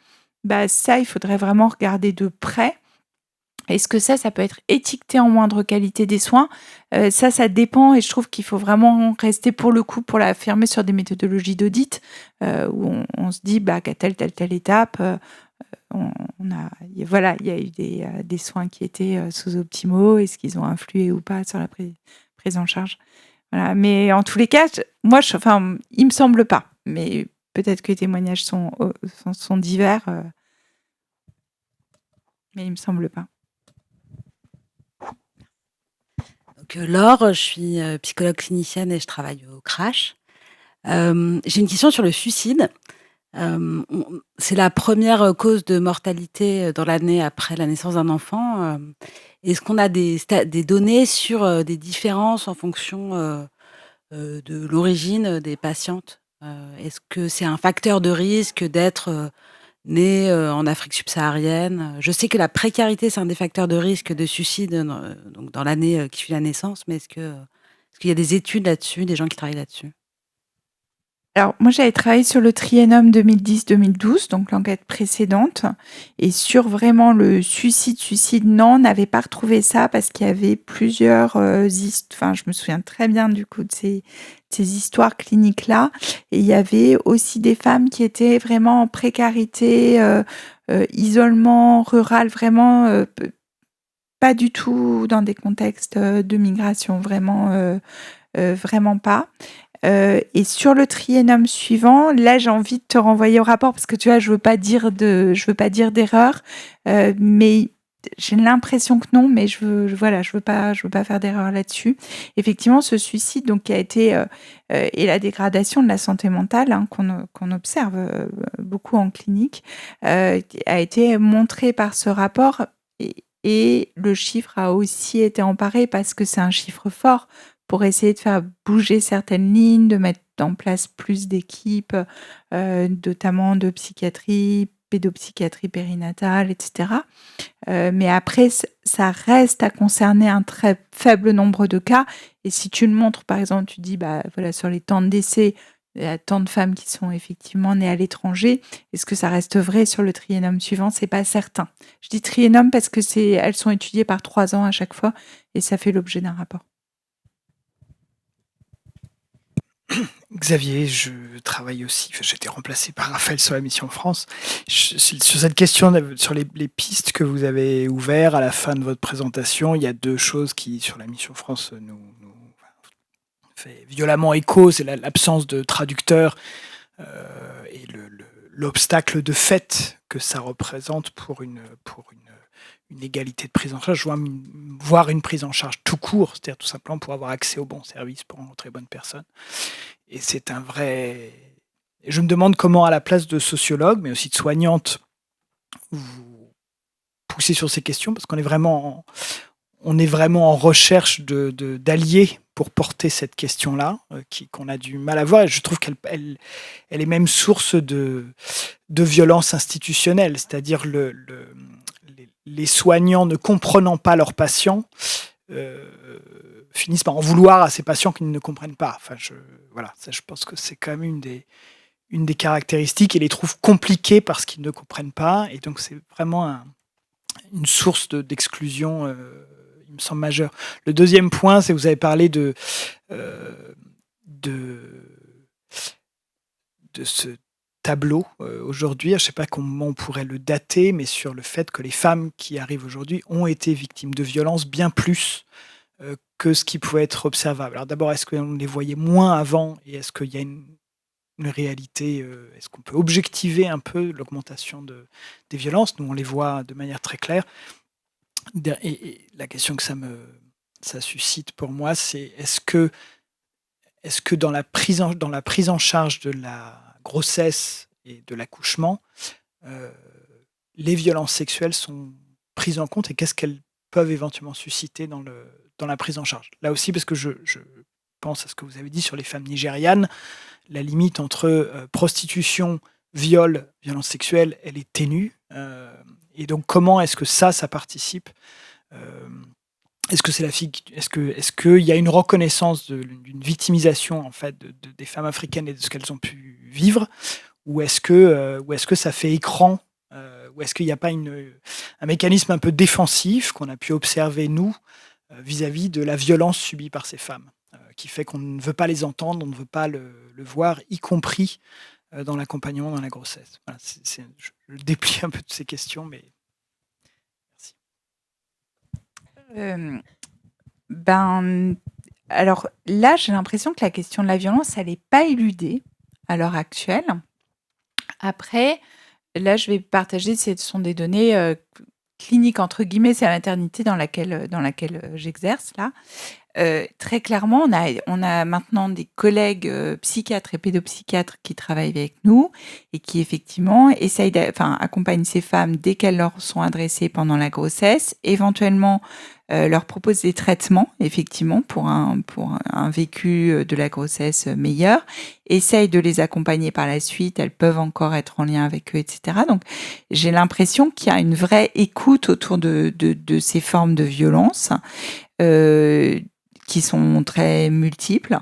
Ça, il faudrait vraiment regarder de près. Est-ce que ça peut être étiqueté en moindre qualité des soins? Ça dépend, et je trouve qu'il faut vraiment rester pour le coup pour l'affirmer sur des méthodologies d'audit où on se dit qu'à telle étape, il y a eu des soins qui étaient sous-optimaux. Est-ce qu'ils ont influé ou pas sur la prise en charge. Voilà. Mais en tous les cas, il me semble pas. Mais peut-être que les témoignages sont divers, mais il me semble pas. Donc, Laure, je suis psychologue clinicienne et je travaille au Crash. J'ai une question sur le suicide. C'est la première cause de mortalité dans l'année après la naissance d'un enfant. Est-ce qu'on a des données sur des différences en fonction de l'origine des patientes? Est-ce que c'est un facteur de risque d'être née en Afrique subsaharienne? Je sais que la précarité, c'est un des facteurs de risque de suicide donc dans l'année qui suit la naissance, mais est-ce qu'il y a des études là-dessus, des gens qui travaillent là-dessus? Alors, moi, j'avais travaillé sur le triennum 2010-2012, donc l'enquête précédente. Et sur vraiment le suicide, non, on n'avait pas retrouvé ça parce qu'il y avait plusieurs je me souviens très bien du coup de ces histoires cliniques-là. Et il y avait aussi des femmes qui étaient vraiment en précarité, isolement rural, vraiment pas du tout dans des contextes de migration, vraiment pas. Et sur le triennum suivant, là, j'ai envie de te renvoyer au rapport parce que tu vois, je veux pas dire d'erreur, mais j'ai l'impression que non, mais je veux pas faire d'erreur là-dessus. Effectivement, ce suicide, donc, qui a été et la dégradation de la santé mentale qu'on observe beaucoup en clinique, a été montré par ce rapport et le chiffre a aussi été emparé parce que c'est un chiffre fort pour essayer de faire bouger certaines lignes, de mettre en place plus d'équipes, notamment de psychiatrie, pédopsychiatrie périnatale, etc. Mais après, ça reste à concerner un très faible nombre de cas. Et si tu le montres, par exemple, tu dis, sur les temps de décès, il y a tant de femmes qui sont effectivement nées à l'étranger. Est-ce que ça reste vrai sur le triennum suivant? C'est pas certain. Je dis triennum parce que elles sont étudiées par 3 ans à chaque fois et ça fait l'objet d'un rapport. Xavier, je travaille aussi, j'ai été remplacé par Raphaël sur la mission France. Sur cette question, sur les pistes que vous avez ouvertes à la fin de votre présentation, il y a 2 choses qui, sur la mission France, nous fait violemment écho. C'est l'absence de traducteurs et l'obstacle de fait que ça représente pour une égalité de prise en charge, voire une prise en charge tout court, c'est-à-dire tout simplement pour avoir accès aux bons services pour rencontrer les bonnes personnes. Et c'est un vrai... Je me demande comment, à la place de sociologue, mais aussi de soignante, vous poussez sur ces questions, parce qu'on est vraiment en recherche d'alliés pour porter cette question-là, qu'on a du mal à voir. Et je trouve qu'elle est même source de violence institutionnelle, c'est-à-dire les soignants ne comprenant pas leurs patients finissent par en vouloir à ces patients qu'ils ne comprennent pas. Je pense que c'est quand même une des caractéristiques et les trouvent compliqués parce qu'ils ne comprennent pas. Et donc, c'est vraiment une source d'exclusion, il me semble, majeure. Le deuxième point, c'est que vous avez parlé de ce tableau aujourd'hui. Je ne sais pas comment on pourrait le dater, mais sur le fait que les femmes qui arrivent aujourd'hui ont été victimes de violences bien plus que ce qui pouvait être observable. Alors d'abord, est-ce qu'on les voyait moins avant et est-ce qu'il y a une réalité, est-ce qu'on peut objectiver un peu l'augmentation des violences? Nous, on les voit de manière très claire. Et la question que ça suscite pour moi, c'est est-ce que dans la prise en charge de la grossesse et de l'accouchement, les violences sexuelles sont prises en compte et qu'est-ce qu'elles peuvent éventuellement susciter dans la prise en charge? Là aussi, parce que je pense à ce que vous avez dit sur les femmes nigérianes, la limite entre prostitution, viol, violence sexuelle, elle est ténue. Et donc, comment est-ce que ça participe? Est-ce que c'est est-ce qu'il y a une reconnaissance d'une victimisation en fait des femmes africaines et de ce qu'elles ont pu vivre, ou est-ce que ça fait écran, ou est-ce qu'il n'y a pas un mécanisme un peu défensif qu'on a pu observer nous vis-à-vis de la violence subie par ces femmes, qui fait qu'on ne veut pas les entendre, on ne veut pas le voir, y compris dans l'accompagnement, dans la grossesse. Voilà, je déplie un peu de ces questions, mais merci. Alors là, j'ai l'impression que la question de la violence, elle n'est pas éludée à l'heure actuelle. Après, là, je vais partager, ce sont des données cliniques, entre guillemets, c'est la maternité dans laquelle j'exerce, là. Très clairement, on a maintenant des collègues psychiatres et pédopsychiatres qui travaillent avec nous et qui effectivement accompagnent ces femmes dès qu'elles leur sont adressées pendant la grossesse, éventuellement leur proposent des traitements effectivement pour un vécu de la grossesse meilleur, essayent de les accompagner par la suite, elles peuvent encore être en lien avec eux, etc. Donc j'ai l'impression qu'il y a une vraie écoute autour de ces formes de violence. Qui sont très multiples.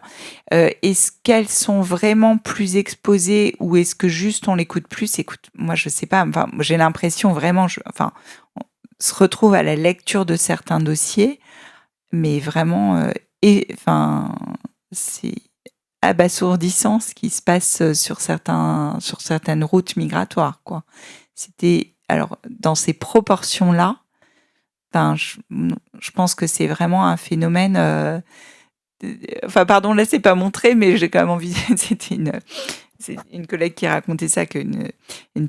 Est-ce qu'elles sont vraiment plus exposées ou est-ce que juste on l'écoute plus? Écoute, moi je sais pas, enfin, j'ai l'impression vraiment, on se retrouve à la lecture de certains dossiers, mais vraiment, c'est abasourdissant ce qui se passe sur certaines routes migratoires, quoi. Alors, dans ces proportions-là, je pense que c'est vraiment un phénomène. Pardon, là, c'est pas montré, mais j'ai quand même envie. C'est une collègue qui racontait ça, qu'une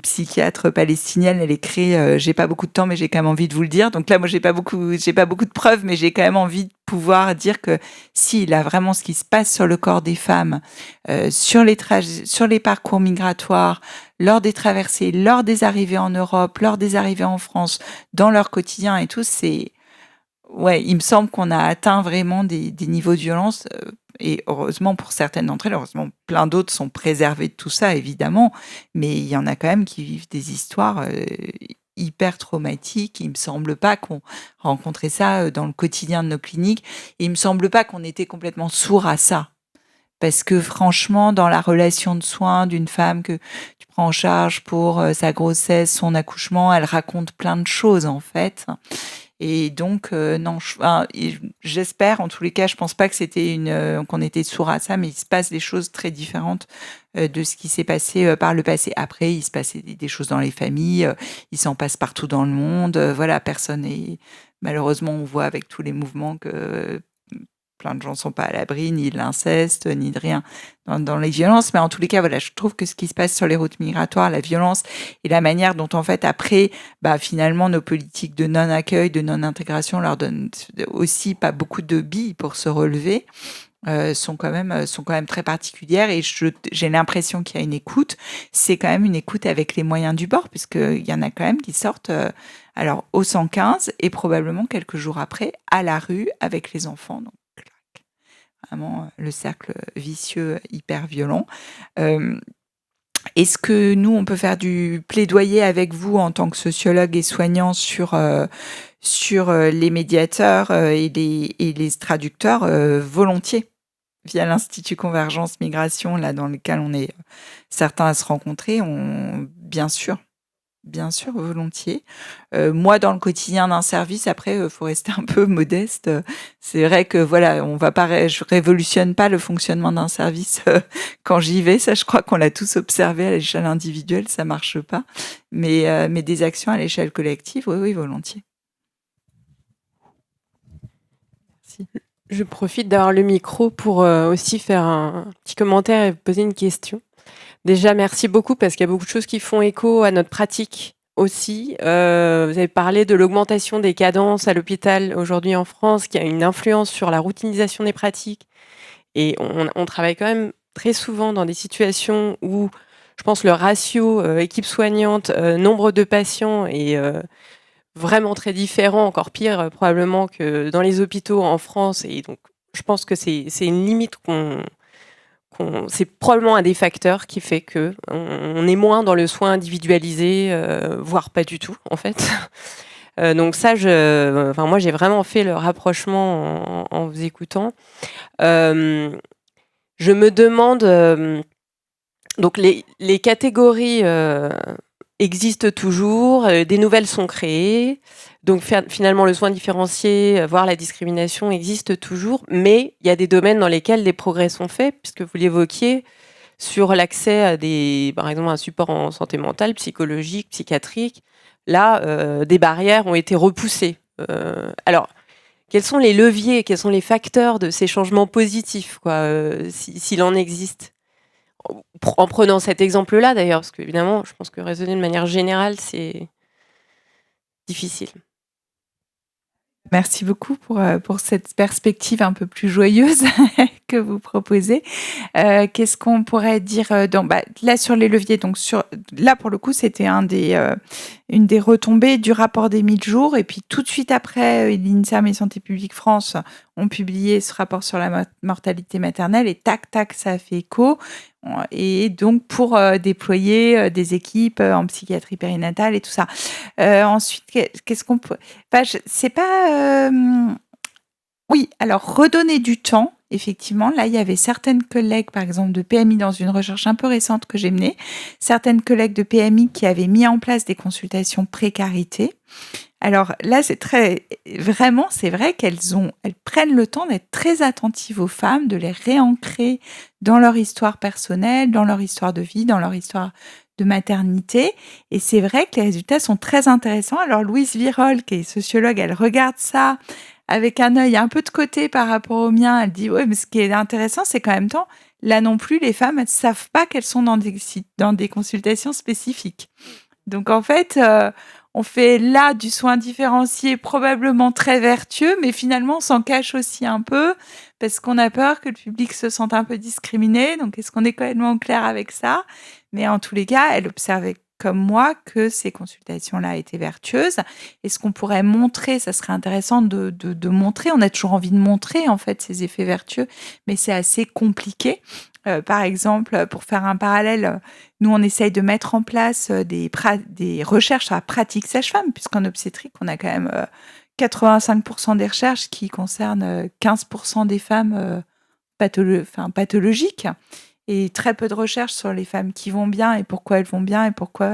psychiatre palestinienne, elle écrit j'ai pas beaucoup de temps, mais j'ai quand même envie de vous le dire. Donc là, moi, j'ai pas beaucoup de preuves, mais j'ai quand même envie de pouvoir dire que si, là, vraiment, ce qui se passe sur le corps des femmes, sur les parcours migratoires, lors des traversées, lors des arrivées en Europe, lors des arrivées en France, dans leur quotidien et tout, il me semble qu'on a atteint vraiment des niveaux de violence. Et heureusement pour certaines d'entre elles, heureusement plein d'autres sont préservées de tout ça, évidemment, mais il y en a quand même qui vivent des histoires hyper traumatiques. Il me semble pas qu'on rencontrait ça dans le quotidien de nos cliniques. Et il me semble pas qu'on était complètement sourd à ça. Parce que franchement, dans la relation de soins d'une femme que tu prends en charge pour sa grossesse, son accouchement, elle raconte plein de choses en fait. Et donc, non, j'espère, en tous les cas, je pense pas que c'était qu'on était sourd à ça, mais il se passe des choses très différentes de ce qui s'est passé par le passé. Après, il se passait des choses dans les familles, il s'en passe partout dans le monde. Voilà, personne est... Malheureusement, on voit avec tous les mouvements que plein de gens sont pas à l'abri, ni de l'inceste, ni de rien dans les violences. Mais en tous les cas, voilà, je trouve que ce qui se passe sur les routes migratoires, la violence et la manière dont, en fait, après, finalement, nos politiques de non-accueil, de non-intégration leur donnent aussi pas beaucoup de billes pour se relever, sont quand même très particulières. Et j'ai l'impression qu'il y a une écoute. C'est quand même une écoute avec les moyens du bord, puisqu'il y en a quand même qui sortent alors au 115 et probablement quelques jours après à la rue avec les enfants. Donc, vraiment le cercle vicieux hyper violent. Est-ce que nous, on peut faire du plaidoyer avec vous en tant que sociologue et soignant sur les médiateurs et les traducteurs volontiers via l'Institut Convergence Migration, là, dans lequel on est certains à se rencontrer, bien sûr, volontiers. Moi, dans le quotidien d'un service, après, faut rester un peu modeste. C'est vrai que voilà, je révolutionne pas le fonctionnement d'un service quand j'y vais. Ça, je crois qu'on l'a tous observé à l'échelle individuelle, ça marche pas. Mais des actions à l'échelle collective, oui, volontiers. Merci. Je profite d'avoir le micro pour aussi faire un petit commentaire et poser une question. Déjà, merci beaucoup parce qu'il y a beaucoup de choses qui font écho à notre pratique aussi. Vous avez parlé de l'augmentation des cadences à l'hôpital aujourd'hui en France, qui a une influence sur la routinisation des pratiques. Et on travaille quand même très souvent dans des situations où, je pense, le ratio équipe soignante, nombre de patients est vraiment très différent, encore pire probablement que dans les hôpitaux en France. Et donc, je pense que c'est une limite c'est probablement un des facteurs qui fait que on est moins dans le soin individualisé, voire pas du tout en fait. Donc ça, moi j'ai vraiment fait le rapprochement en vous écoutant. Je me demande, donc les catégories existent toujours, des nouvelles sont créées. Donc finalement, le soin différencié, voire la discrimination existe toujours, mais il y a des domaines dans lesquels des progrès sont faits, puisque vous l'évoquiez, sur l'accès à par exemple, un support en santé mentale, psychologique, psychiatrique. Là, des barrières ont été repoussées. Alors, quels sont les leviers, quels sont les facteurs de ces changements positifs, quoi, s'il en existe. En prenant cet exemple-là, d'ailleurs, parce qu'évidemment, je pense que raisonner de manière générale, c'est difficile. Merci beaucoup pour cette perspective un peu plus joyeuse que vous proposez. Qu'est-ce qu'on pourrait dire là sur les leviers, donc là pour le coup c'était une des retombées du rapport des 1000 jours, et puis tout de suite après l'INSERM et Santé publique France ont publié ce rapport sur la mortalité maternelle, et tac ça a fait écho, et donc pour déployer des équipes en psychiatrie périnatale et tout ça. Ensuite, qu'est-ce qu'on peut... c'est pas... Oui, alors redonner du temps, effectivement. Là, il y avait certaines collègues, par exemple, de PMI dans une recherche un peu récente que j'ai menée, certaines collègues de PMI qui avaient mis en place des consultations précarité. Alors là, c'est vrai qu'elles prennent le temps d'être très attentives aux femmes, de les réancrer dans leur histoire personnelle, dans leur histoire de vie, dans leur histoire de maternité. Et c'est vrai que les résultats sont très intéressants. Alors Louise Virol, qui est sociologue, elle regarde ça avec un œil un peu de côté par rapport au mien. Elle dit, ouais, mais ce qui est intéressant, c'est qu'en même temps, là non plus, les femmes, elles ne savent pas qu'elles sont dans des consultations spécifiques. Donc en fait, on fait là du soin différencié probablement très vertueux, mais finalement on s'en cache aussi un peu parce qu'on a peur que le public se sente un peu discriminé. Donc est-ce qu'on est complètement clair avec ça? Mais en tous les cas, elle observait comme moi que ces consultations-là étaient vertueuses. Et ce qu'on pourrait montrer, ça serait intéressant de montrer, on a toujours envie de montrer en fait ces effets vertueux, mais c'est assez compliqué. Par exemple, pour faire un parallèle, nous, on essaye de mettre en place des recherches sur la pratique sage-femme, puisqu'en obstétrique, on a quand même 85% des recherches qui concernent 15% des femmes pathologiques, et très peu de recherches sur les femmes qui vont bien et pourquoi elles vont bien, et pourquoi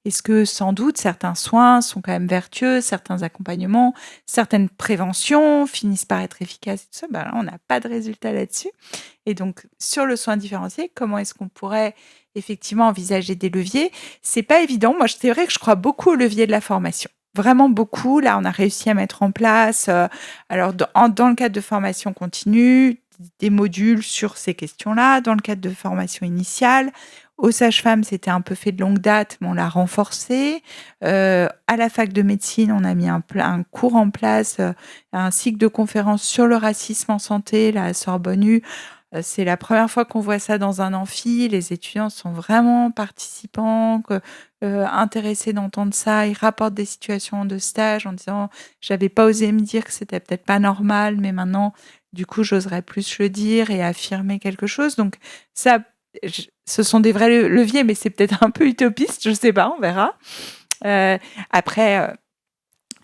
est-ce que sans doute certains soins sont quand même vertueux, certains accompagnements, certaines préventions finissent par être efficaces et tout ça. Là, on n'a pas de résultat là-dessus. Et donc, sur le soin différencié, comment est-ce qu'on pourrait effectivement envisager des leviers? C'est pas évident. Moi, c'est vrai que je crois beaucoup au levier de la formation. Vraiment beaucoup. Là, on a réussi à mettre en place, alors dans le cadre de formation continue, des modules sur ces questions-là. Dans le cadre de formation initiale, aux sages-femmes, c'était un peu fait de longue date, mais on l'a renforcé. À la fac de médecine, on a mis un cours en place, un cycle de conférences sur le racisme en santé, là, à Sorbonne U. C'est la première fois qu'on voit ça dans un amphi. Les étudiants sont vraiment participants, intéressés d'entendre ça. Ils rapportent des situations de stage en disant « j'avais pas osé me dire que c'était peut-être pas normal, mais maintenant, du coup, j'oserais plus le dire et affirmer quelque chose ». Donc ça, ce sont des vrais leviers, mais c'est peut-être un peu utopiste, je sais pas, on verra. Après...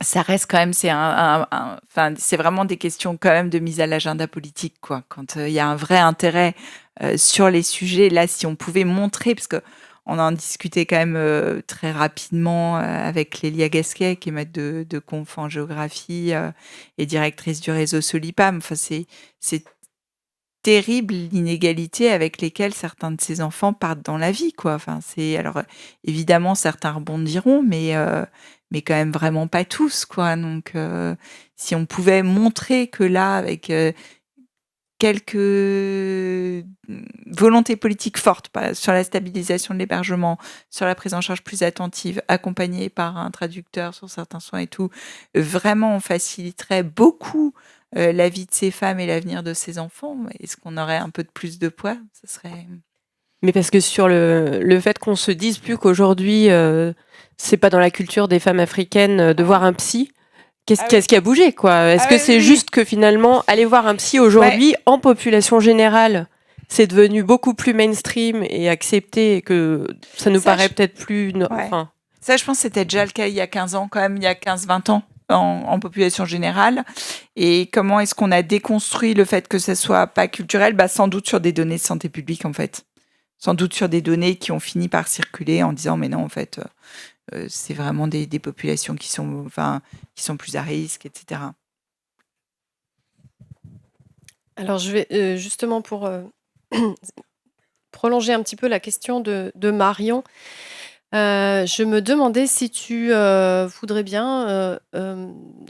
ça reste quand même, c'est vraiment des questions quand même de mise à l'agenda politique, quoi. Quand il y a un vrai intérêt sur les sujets, là, si on pouvait montrer, parce que on en discutait quand même très rapidement avec Lélia Gasquet, qui est maître de conf en géographie et directrice du réseau Solipam. Enfin, c'est terrible l'inégalité avec lesquelles certains de ces enfants partent dans la vie, quoi. Enfin, alors évidemment certains rebondiront, mais quand même vraiment pas tous, quoi. Donc si on pouvait montrer que là, avec quelques volontés politiques fortes sur la stabilisation de l'hébergement, sur la prise en charge plus attentive, accompagnée par un traducteur sur certains soins et tout, vraiment on faciliterait beaucoup la vie de ces femmes et l'avenir de ces enfants. Est-ce qu'on aurait un peu de plus de poids? Ça serait... Mais parce que sur le fait qu'on se dise plus qu'aujourd'hui, c'est pas dans la culture des femmes africaines de voir un psy, qu'est-ce qui a bougé, quoi? Est-ce que c'est juste que finalement, aller voir un psy aujourd'hui, en population générale, c'est devenu beaucoup plus mainstream et accepté, et que ça nous paraît peut-être plus... Ça, je pense que c'était déjà le cas il y a 15 ans, quand même, il y a 15-20 ans. En population générale, et comment est-ce qu'on a déconstruit le fait que ça soit pas culturel? Sans doute sur des données de santé publique, en fait. Sans doute sur des données qui ont fini par circuler en disant mais non, en fait, c'est vraiment des populations qui sont plus à risque, etc. Alors je vais justement pour prolonger un petit peu la question de Marion. Je me demandais si tu, voudrais bien,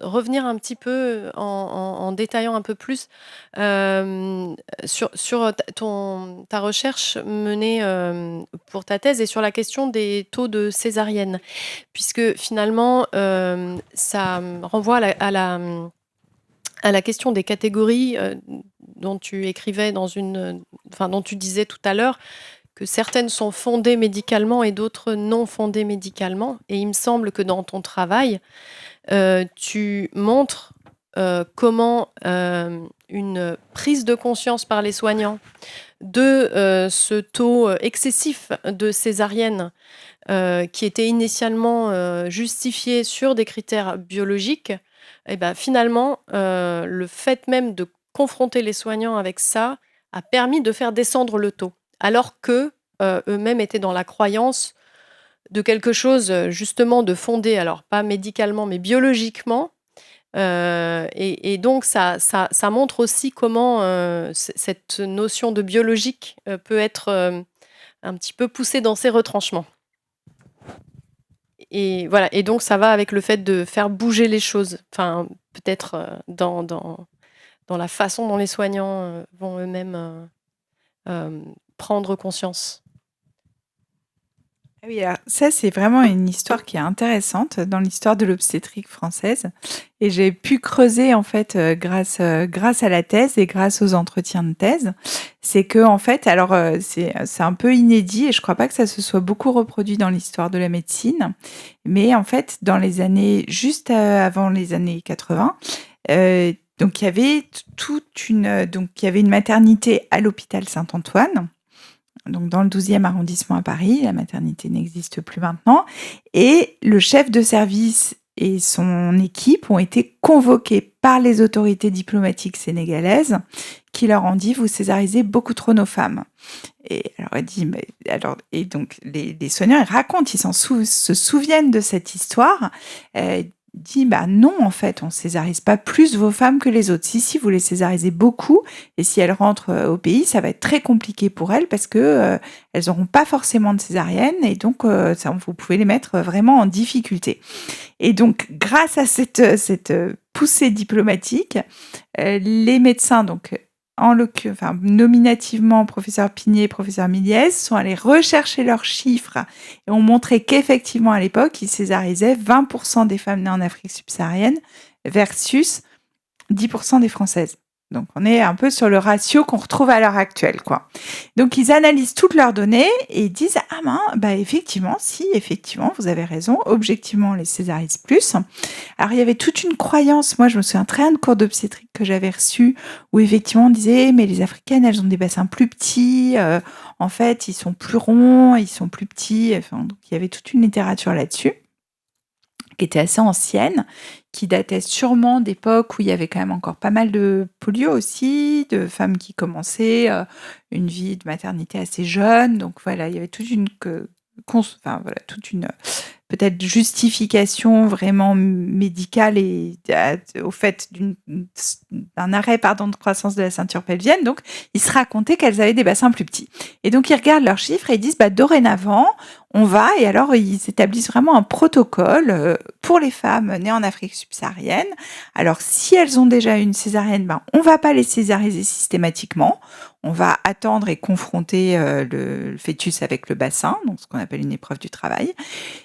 revenir un petit peu en détaillant un peu plus, sur ta recherche menée, pour ta thèse et sur la question des taux de césarienne. Puisque finalement, ça, renvoie à la question des catégories, dont tu écrivais dont tu disais tout à l'heure, que certaines sont fondées médicalement et d'autres non fondées médicalement. Et il me semble que dans ton travail, tu montres comment une prise de conscience par les soignants de ce taux excessif de césarienne qui était initialement justifié sur des critères biologiques, et ben finalement, le fait même de confronter les soignants avec ça a permis de faire descendre le taux. Alors que eux-mêmes étaient dans la croyance de quelque chose justement de fondé, alors pas médicalement, mais biologiquement. Et donc ça montre aussi comment cette notion de biologique peut être un petit peu poussée dans ses retranchements. Et voilà, et donc ça va avec le fait de faire bouger les choses. Enfin, peut-être dans la façon dont les soignants vont eux-mêmes prendre conscience. Ah oui, alors ça, c'est vraiment une histoire qui est intéressante dans l'histoire de l'obstétrique française. Et j'ai pu creuser, en fait, grâce à la thèse et grâce aux entretiens de thèse. C'est que, en fait, alors, c'est un peu inédit et je crois pas que ça se soit beaucoup reproduit dans l'histoire de la médecine. Mais en fait, dans les années, juste avant les années 80, donc il y avait il y avait une maternité à l'hôpital Saint-Antoine. Donc dans le 12e arrondissement à Paris, la maternité n'existe plus maintenant, et le chef de service et son équipe ont été convoqués par les autorités diplomatiques sénégalaises qui leur ont dit « vous césarisez beaucoup trop nos femmes ». Et alors elle dit et donc les soignants ils racontent, ils se souviennent de cette histoire. Dit non, en fait on césarise pas plus vos femmes que les autres. Si vous les césarisez beaucoup, et si elles rentrent au pays, ça va être très compliqué pour elles parce que elles auront pas forcément de césarienne et donc vous pouvez les mettre vraiment en difficulté. Et donc grâce à cette poussée diplomatique, les médecins nominativement, professeur Pigné, professeur Miliès, sont allés rechercher leurs chiffres et ont montré qu'effectivement, à l'époque, ils césarisaient 20% des femmes nées en Afrique subsaharienne versus 10% des Françaises. Donc, on est un peu sur le ratio qu'on retrouve à l'heure actuelle, quoi. Donc, ils analysent toutes leurs données et ils disent « Ah effectivement, vous avez raison, objectivement, on les césarise plus. » Alors, il y avait toute une croyance, moi, je me souviens très bien de cours d'obstétrique que j'avais reçu, où effectivement, on disait « Mais les Africaines, elles ont des bassins plus petits, en fait, ils sont plus ronds, ils sont plus petits. » Enfin, donc, il y avait toute une littérature là-dessus, qui était assez ancienne, qui datait sûrement d'époques où il y avait quand même encore pas mal de polio aussi, de femmes qui commençaient une vie de maternité assez jeune. Donc voilà, il y avait toute une peut-être justification vraiment médicale et au fait d'un arrêt de croissance de la ceinture pelvienne. Donc, ils se racontaient qu'elles avaient des bassins plus petits. Et donc, ils regardent leurs chiffres et ils disent, dorénavant, on va, et alors ils établissent vraiment un protocole pour les femmes nées en Afrique subsaharienne. Alors, si elles ont déjà une césarienne, on va pas les césariser systématiquement. On va attendre et confronter le fœtus avec le bassin, donc ce qu'on appelle une épreuve du travail.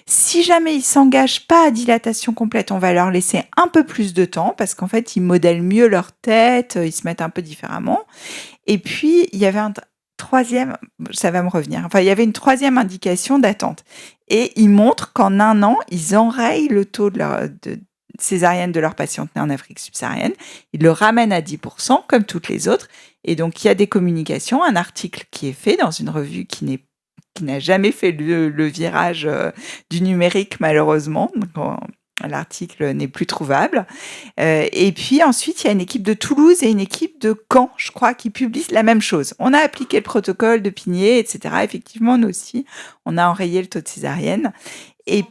Si jamais ils s'engagent pas à dilatation complète, on va leur laisser un peu plus de temps parce qu'en fait, ils modèlent mieux leur tête, ils se mettent un peu différemment. Et puis, il y avait il y avait une troisième indication d'attente. Et ils montrent qu'en 1 an, ils enrayent le taux de césarienne de leurs patientes nées en Afrique subsaharienne. Ils le ramènent à 10%, comme toutes les autres. Et donc, il y a des communications, un article qui est fait dans une revue qui n'a jamais fait le virage du numérique, malheureusement. Donc, l'article n'est plus trouvable. Et puis ensuite, il y a une équipe de Toulouse et une équipe de Caen, je crois, qui publient la même chose. On a appliqué le protocole de Pigné, etc. Effectivement, nous aussi, on a enrayé le taux de césarienne. Et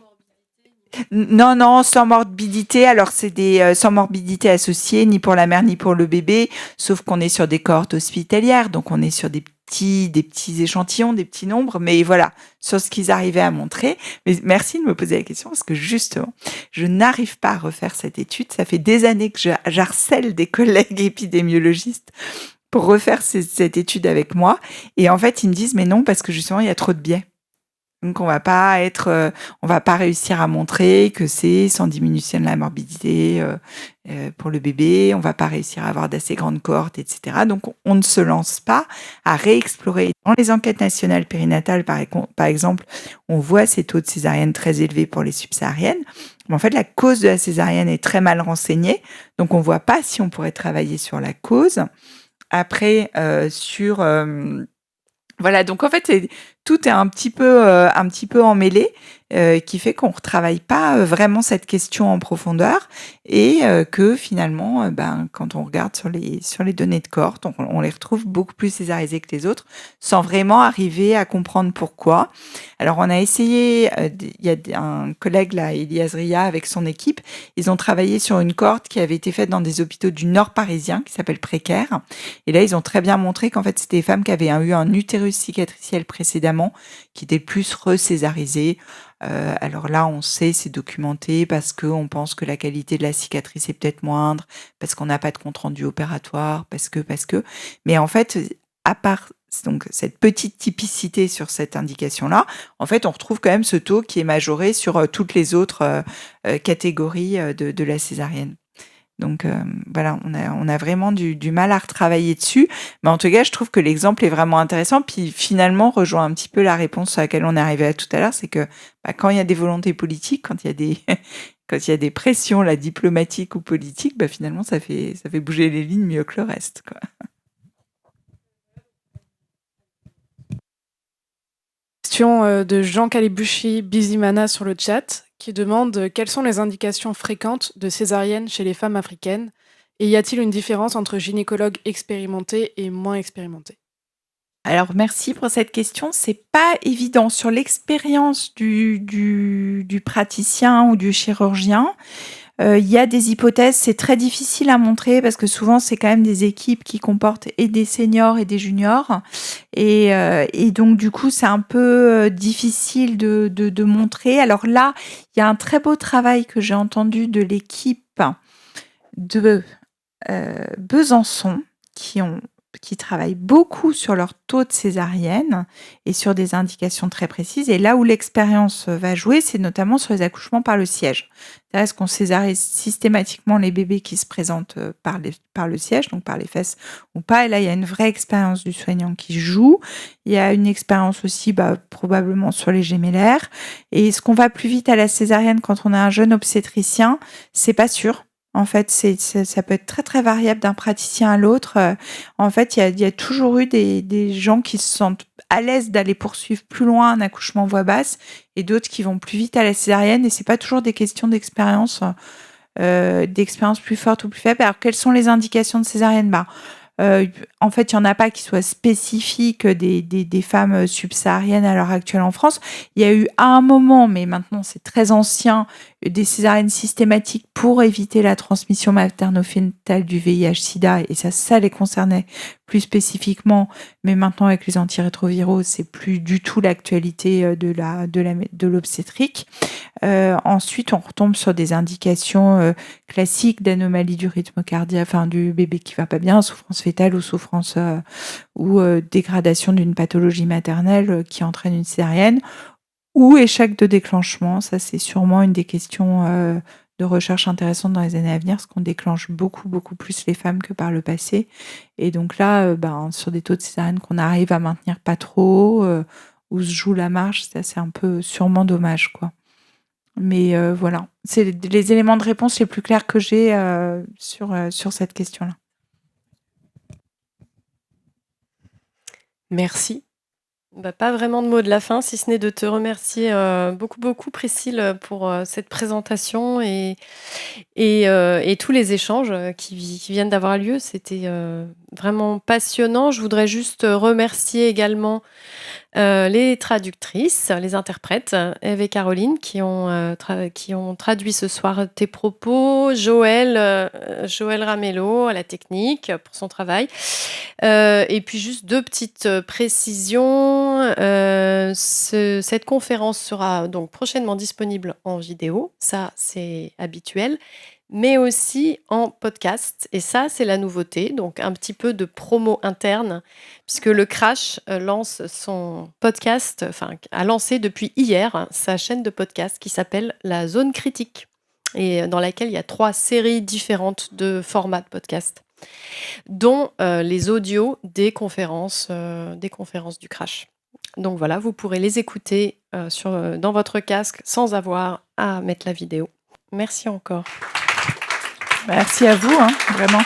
non, sans morbidité. Alors, c'est sans morbidité associée, ni pour la mère, ni pour le bébé, sauf qu'on est sur des cohortes hospitalières, donc on est sur des des petits échantillons, des petits nombres, mais voilà, sur ce qu'ils arrivaient à montrer. Mais merci de me poser la question, parce que justement, je n'arrive pas à refaire cette étude. Ça fait des années que j'harcèle des collègues épidémiologistes pour refaire cette étude avec moi. Et en fait, ils me disent, mais non, parce que justement, il y a trop de biais. Donc, on va pas réussir à montrer que c'est sans diminution de la morbidité pour le bébé. On va pas réussir à avoir d'assez grandes cohortes, etc. Donc, on ne se lance pas à réexplorer. Dans les enquêtes nationales périnatales, par exemple, on voit ces taux de césarienne très élevés pour les subsahariennes. Mais en fait, la cause de la césarienne est très mal renseignée. Donc, on voit pas si on pourrait travailler sur la cause. Après, voilà, donc en fait, tout est un petit peu emmêlé, qui fait qu'on retravaille pas vraiment cette question en profondeur et que finalement, quand on regarde sur les données de cohorte, on les retrouve beaucoup plus césarisées que les autres, sans vraiment arriver à comprendre pourquoi. Alors, on a essayé, il y a un collègue là, Elias Ria, avec son équipe, ils ont travaillé sur une cohorte qui avait été faite dans des hôpitaux du Nord parisien, qui s'appelle Précaire. Et là, ils ont très bien montré qu'en fait, c'était des femmes qui avaient eu un utérus cicatriciel précédemment, qui étaient plus recésarisées. Alors là, on sait, c'est documenté parce qu'on pense que la qualité de la cicatrice est peut-être moindre, parce qu'on n'a pas de compte-rendu opératoire, parce que. Mais en fait, à part donc cette petite typicité sur cette indication-là, en fait, on retrouve quand même ce taux qui est majoré sur toutes les autres catégories de la césarienne. Donc voilà, on a vraiment du mal à retravailler dessus. Mais en tout cas, je trouve que l'exemple est vraiment intéressant. Puis finalement, rejoint un petit peu la réponse à laquelle on est arrivé à tout à l'heure, c'est que quand il y a des volontés politiques, quand il y a des quand il y a des pressions là, diplomatiques ou politiques, finalement, ça fait bouger les lignes mieux que le reste, quoi. Question de Jean Calibucci Bizimana sur le chat qui demande quelles sont les indications fréquentes de césarienne chez les femmes africaines et y a-t-il une différence entre gynécologues expérimentés et moins expérimentés? Alors merci pour cette question. C'est pas évident sur l'expérience du praticien ou du chirurgien. Il y a des hypothèses, c'est très difficile à montrer parce que souvent c'est quand même des équipes qui comportent et des seniors et des juniors et donc du coup c'est un peu difficile de montrer. Alors là, il y a un très beau travail que j'ai entendu de l'équipe de Besançon qui travaillent beaucoup sur leur taux de césarienne et sur des indications très précises. Et là où l'expérience va jouer, c'est notamment sur les accouchements par le siège. Est-ce qu'on césarise systématiquement les bébés qui se présentent par le siège, donc par les fesses ou pas? Et là, il y a une vraie expérience du soignant qui joue. Il y a une expérience aussi probablement sur les gémellaires. Et est-ce qu'on va plus vite à la césarienne quand on a un jeune obstétricien? C'est pas sûr. En fait, ça peut être très, très variable d'un praticien à l'autre. En fait, il y a toujours eu des gens qui se sentent à l'aise d'aller poursuivre plus loin un accouchement voix basse et d'autres qui vont plus vite à la césarienne. Et c'est pas toujours des questions d'expérience plus forte ou plus faible. Alors, quelles sont les indications de césarienne? En fait, il n'y en a pas qui soient spécifiques des femmes subsahariennes à l'heure actuelle en France. Il y a eu à un moment, mais maintenant c'est très ancien, des césariennes systématiques pour éviter la transmission materno-fétale du VIH/SIDA, et ça les concernait plus spécifiquement, mais maintenant avec les antirétroviraux, c'est plus du tout l'actualité de l'obstétrique. Ensuite, on retombe sur des indications classiques d'anomalie du rythme cardiaque, enfin du bébé qui va pas bien, souffrance fétale ou souffrance ou dégradation d'une pathologie maternelle qui entraîne une césarienne, ou échec de déclenchement. Ça, c'est sûrement une des questions de recherche intéressantes dans les années à venir, parce qu'on déclenche beaucoup, beaucoup plus les femmes que par le passé. Et donc là, sur des taux de césarienne qu'on arrive à maintenir pas trop, où se joue la marge, ça, c'est un peu sûrement dommage, quoi. Mais voilà, c'est les éléments de réponse les plus clairs que j'ai sur cette question-là. Merci. Pas vraiment de mot de la fin, si ce n'est de te remercier beaucoup, beaucoup, Priscille, pour cette présentation et tous les échanges qui viennent d'avoir lieu. C'était vraiment passionnant. Je voudrais juste remercier également les traductrices, les interprètes, Eve et Caroline, qui ont traduit ce soir tes propos, Joël Ramello à la technique pour son travail. Et puis juste 2 petites précisions. Cette conférence sera donc prochainement disponible en vidéo, ça c'est habituel, mais aussi en podcast. Et ça, c'est la nouveauté, donc un petit peu de promo interne, puisque le Crash lance son podcast, a lancé depuis hier sa chaîne de podcast qui s'appelle La Zone Critique, et dans laquelle il y a 3 séries différentes de formats de podcast, dont les audios des conférences du Crash. Donc voilà, vous pourrez les écouter dans votre casque sans avoir à mettre la vidéo. Merci encore. Merci à vous, vraiment.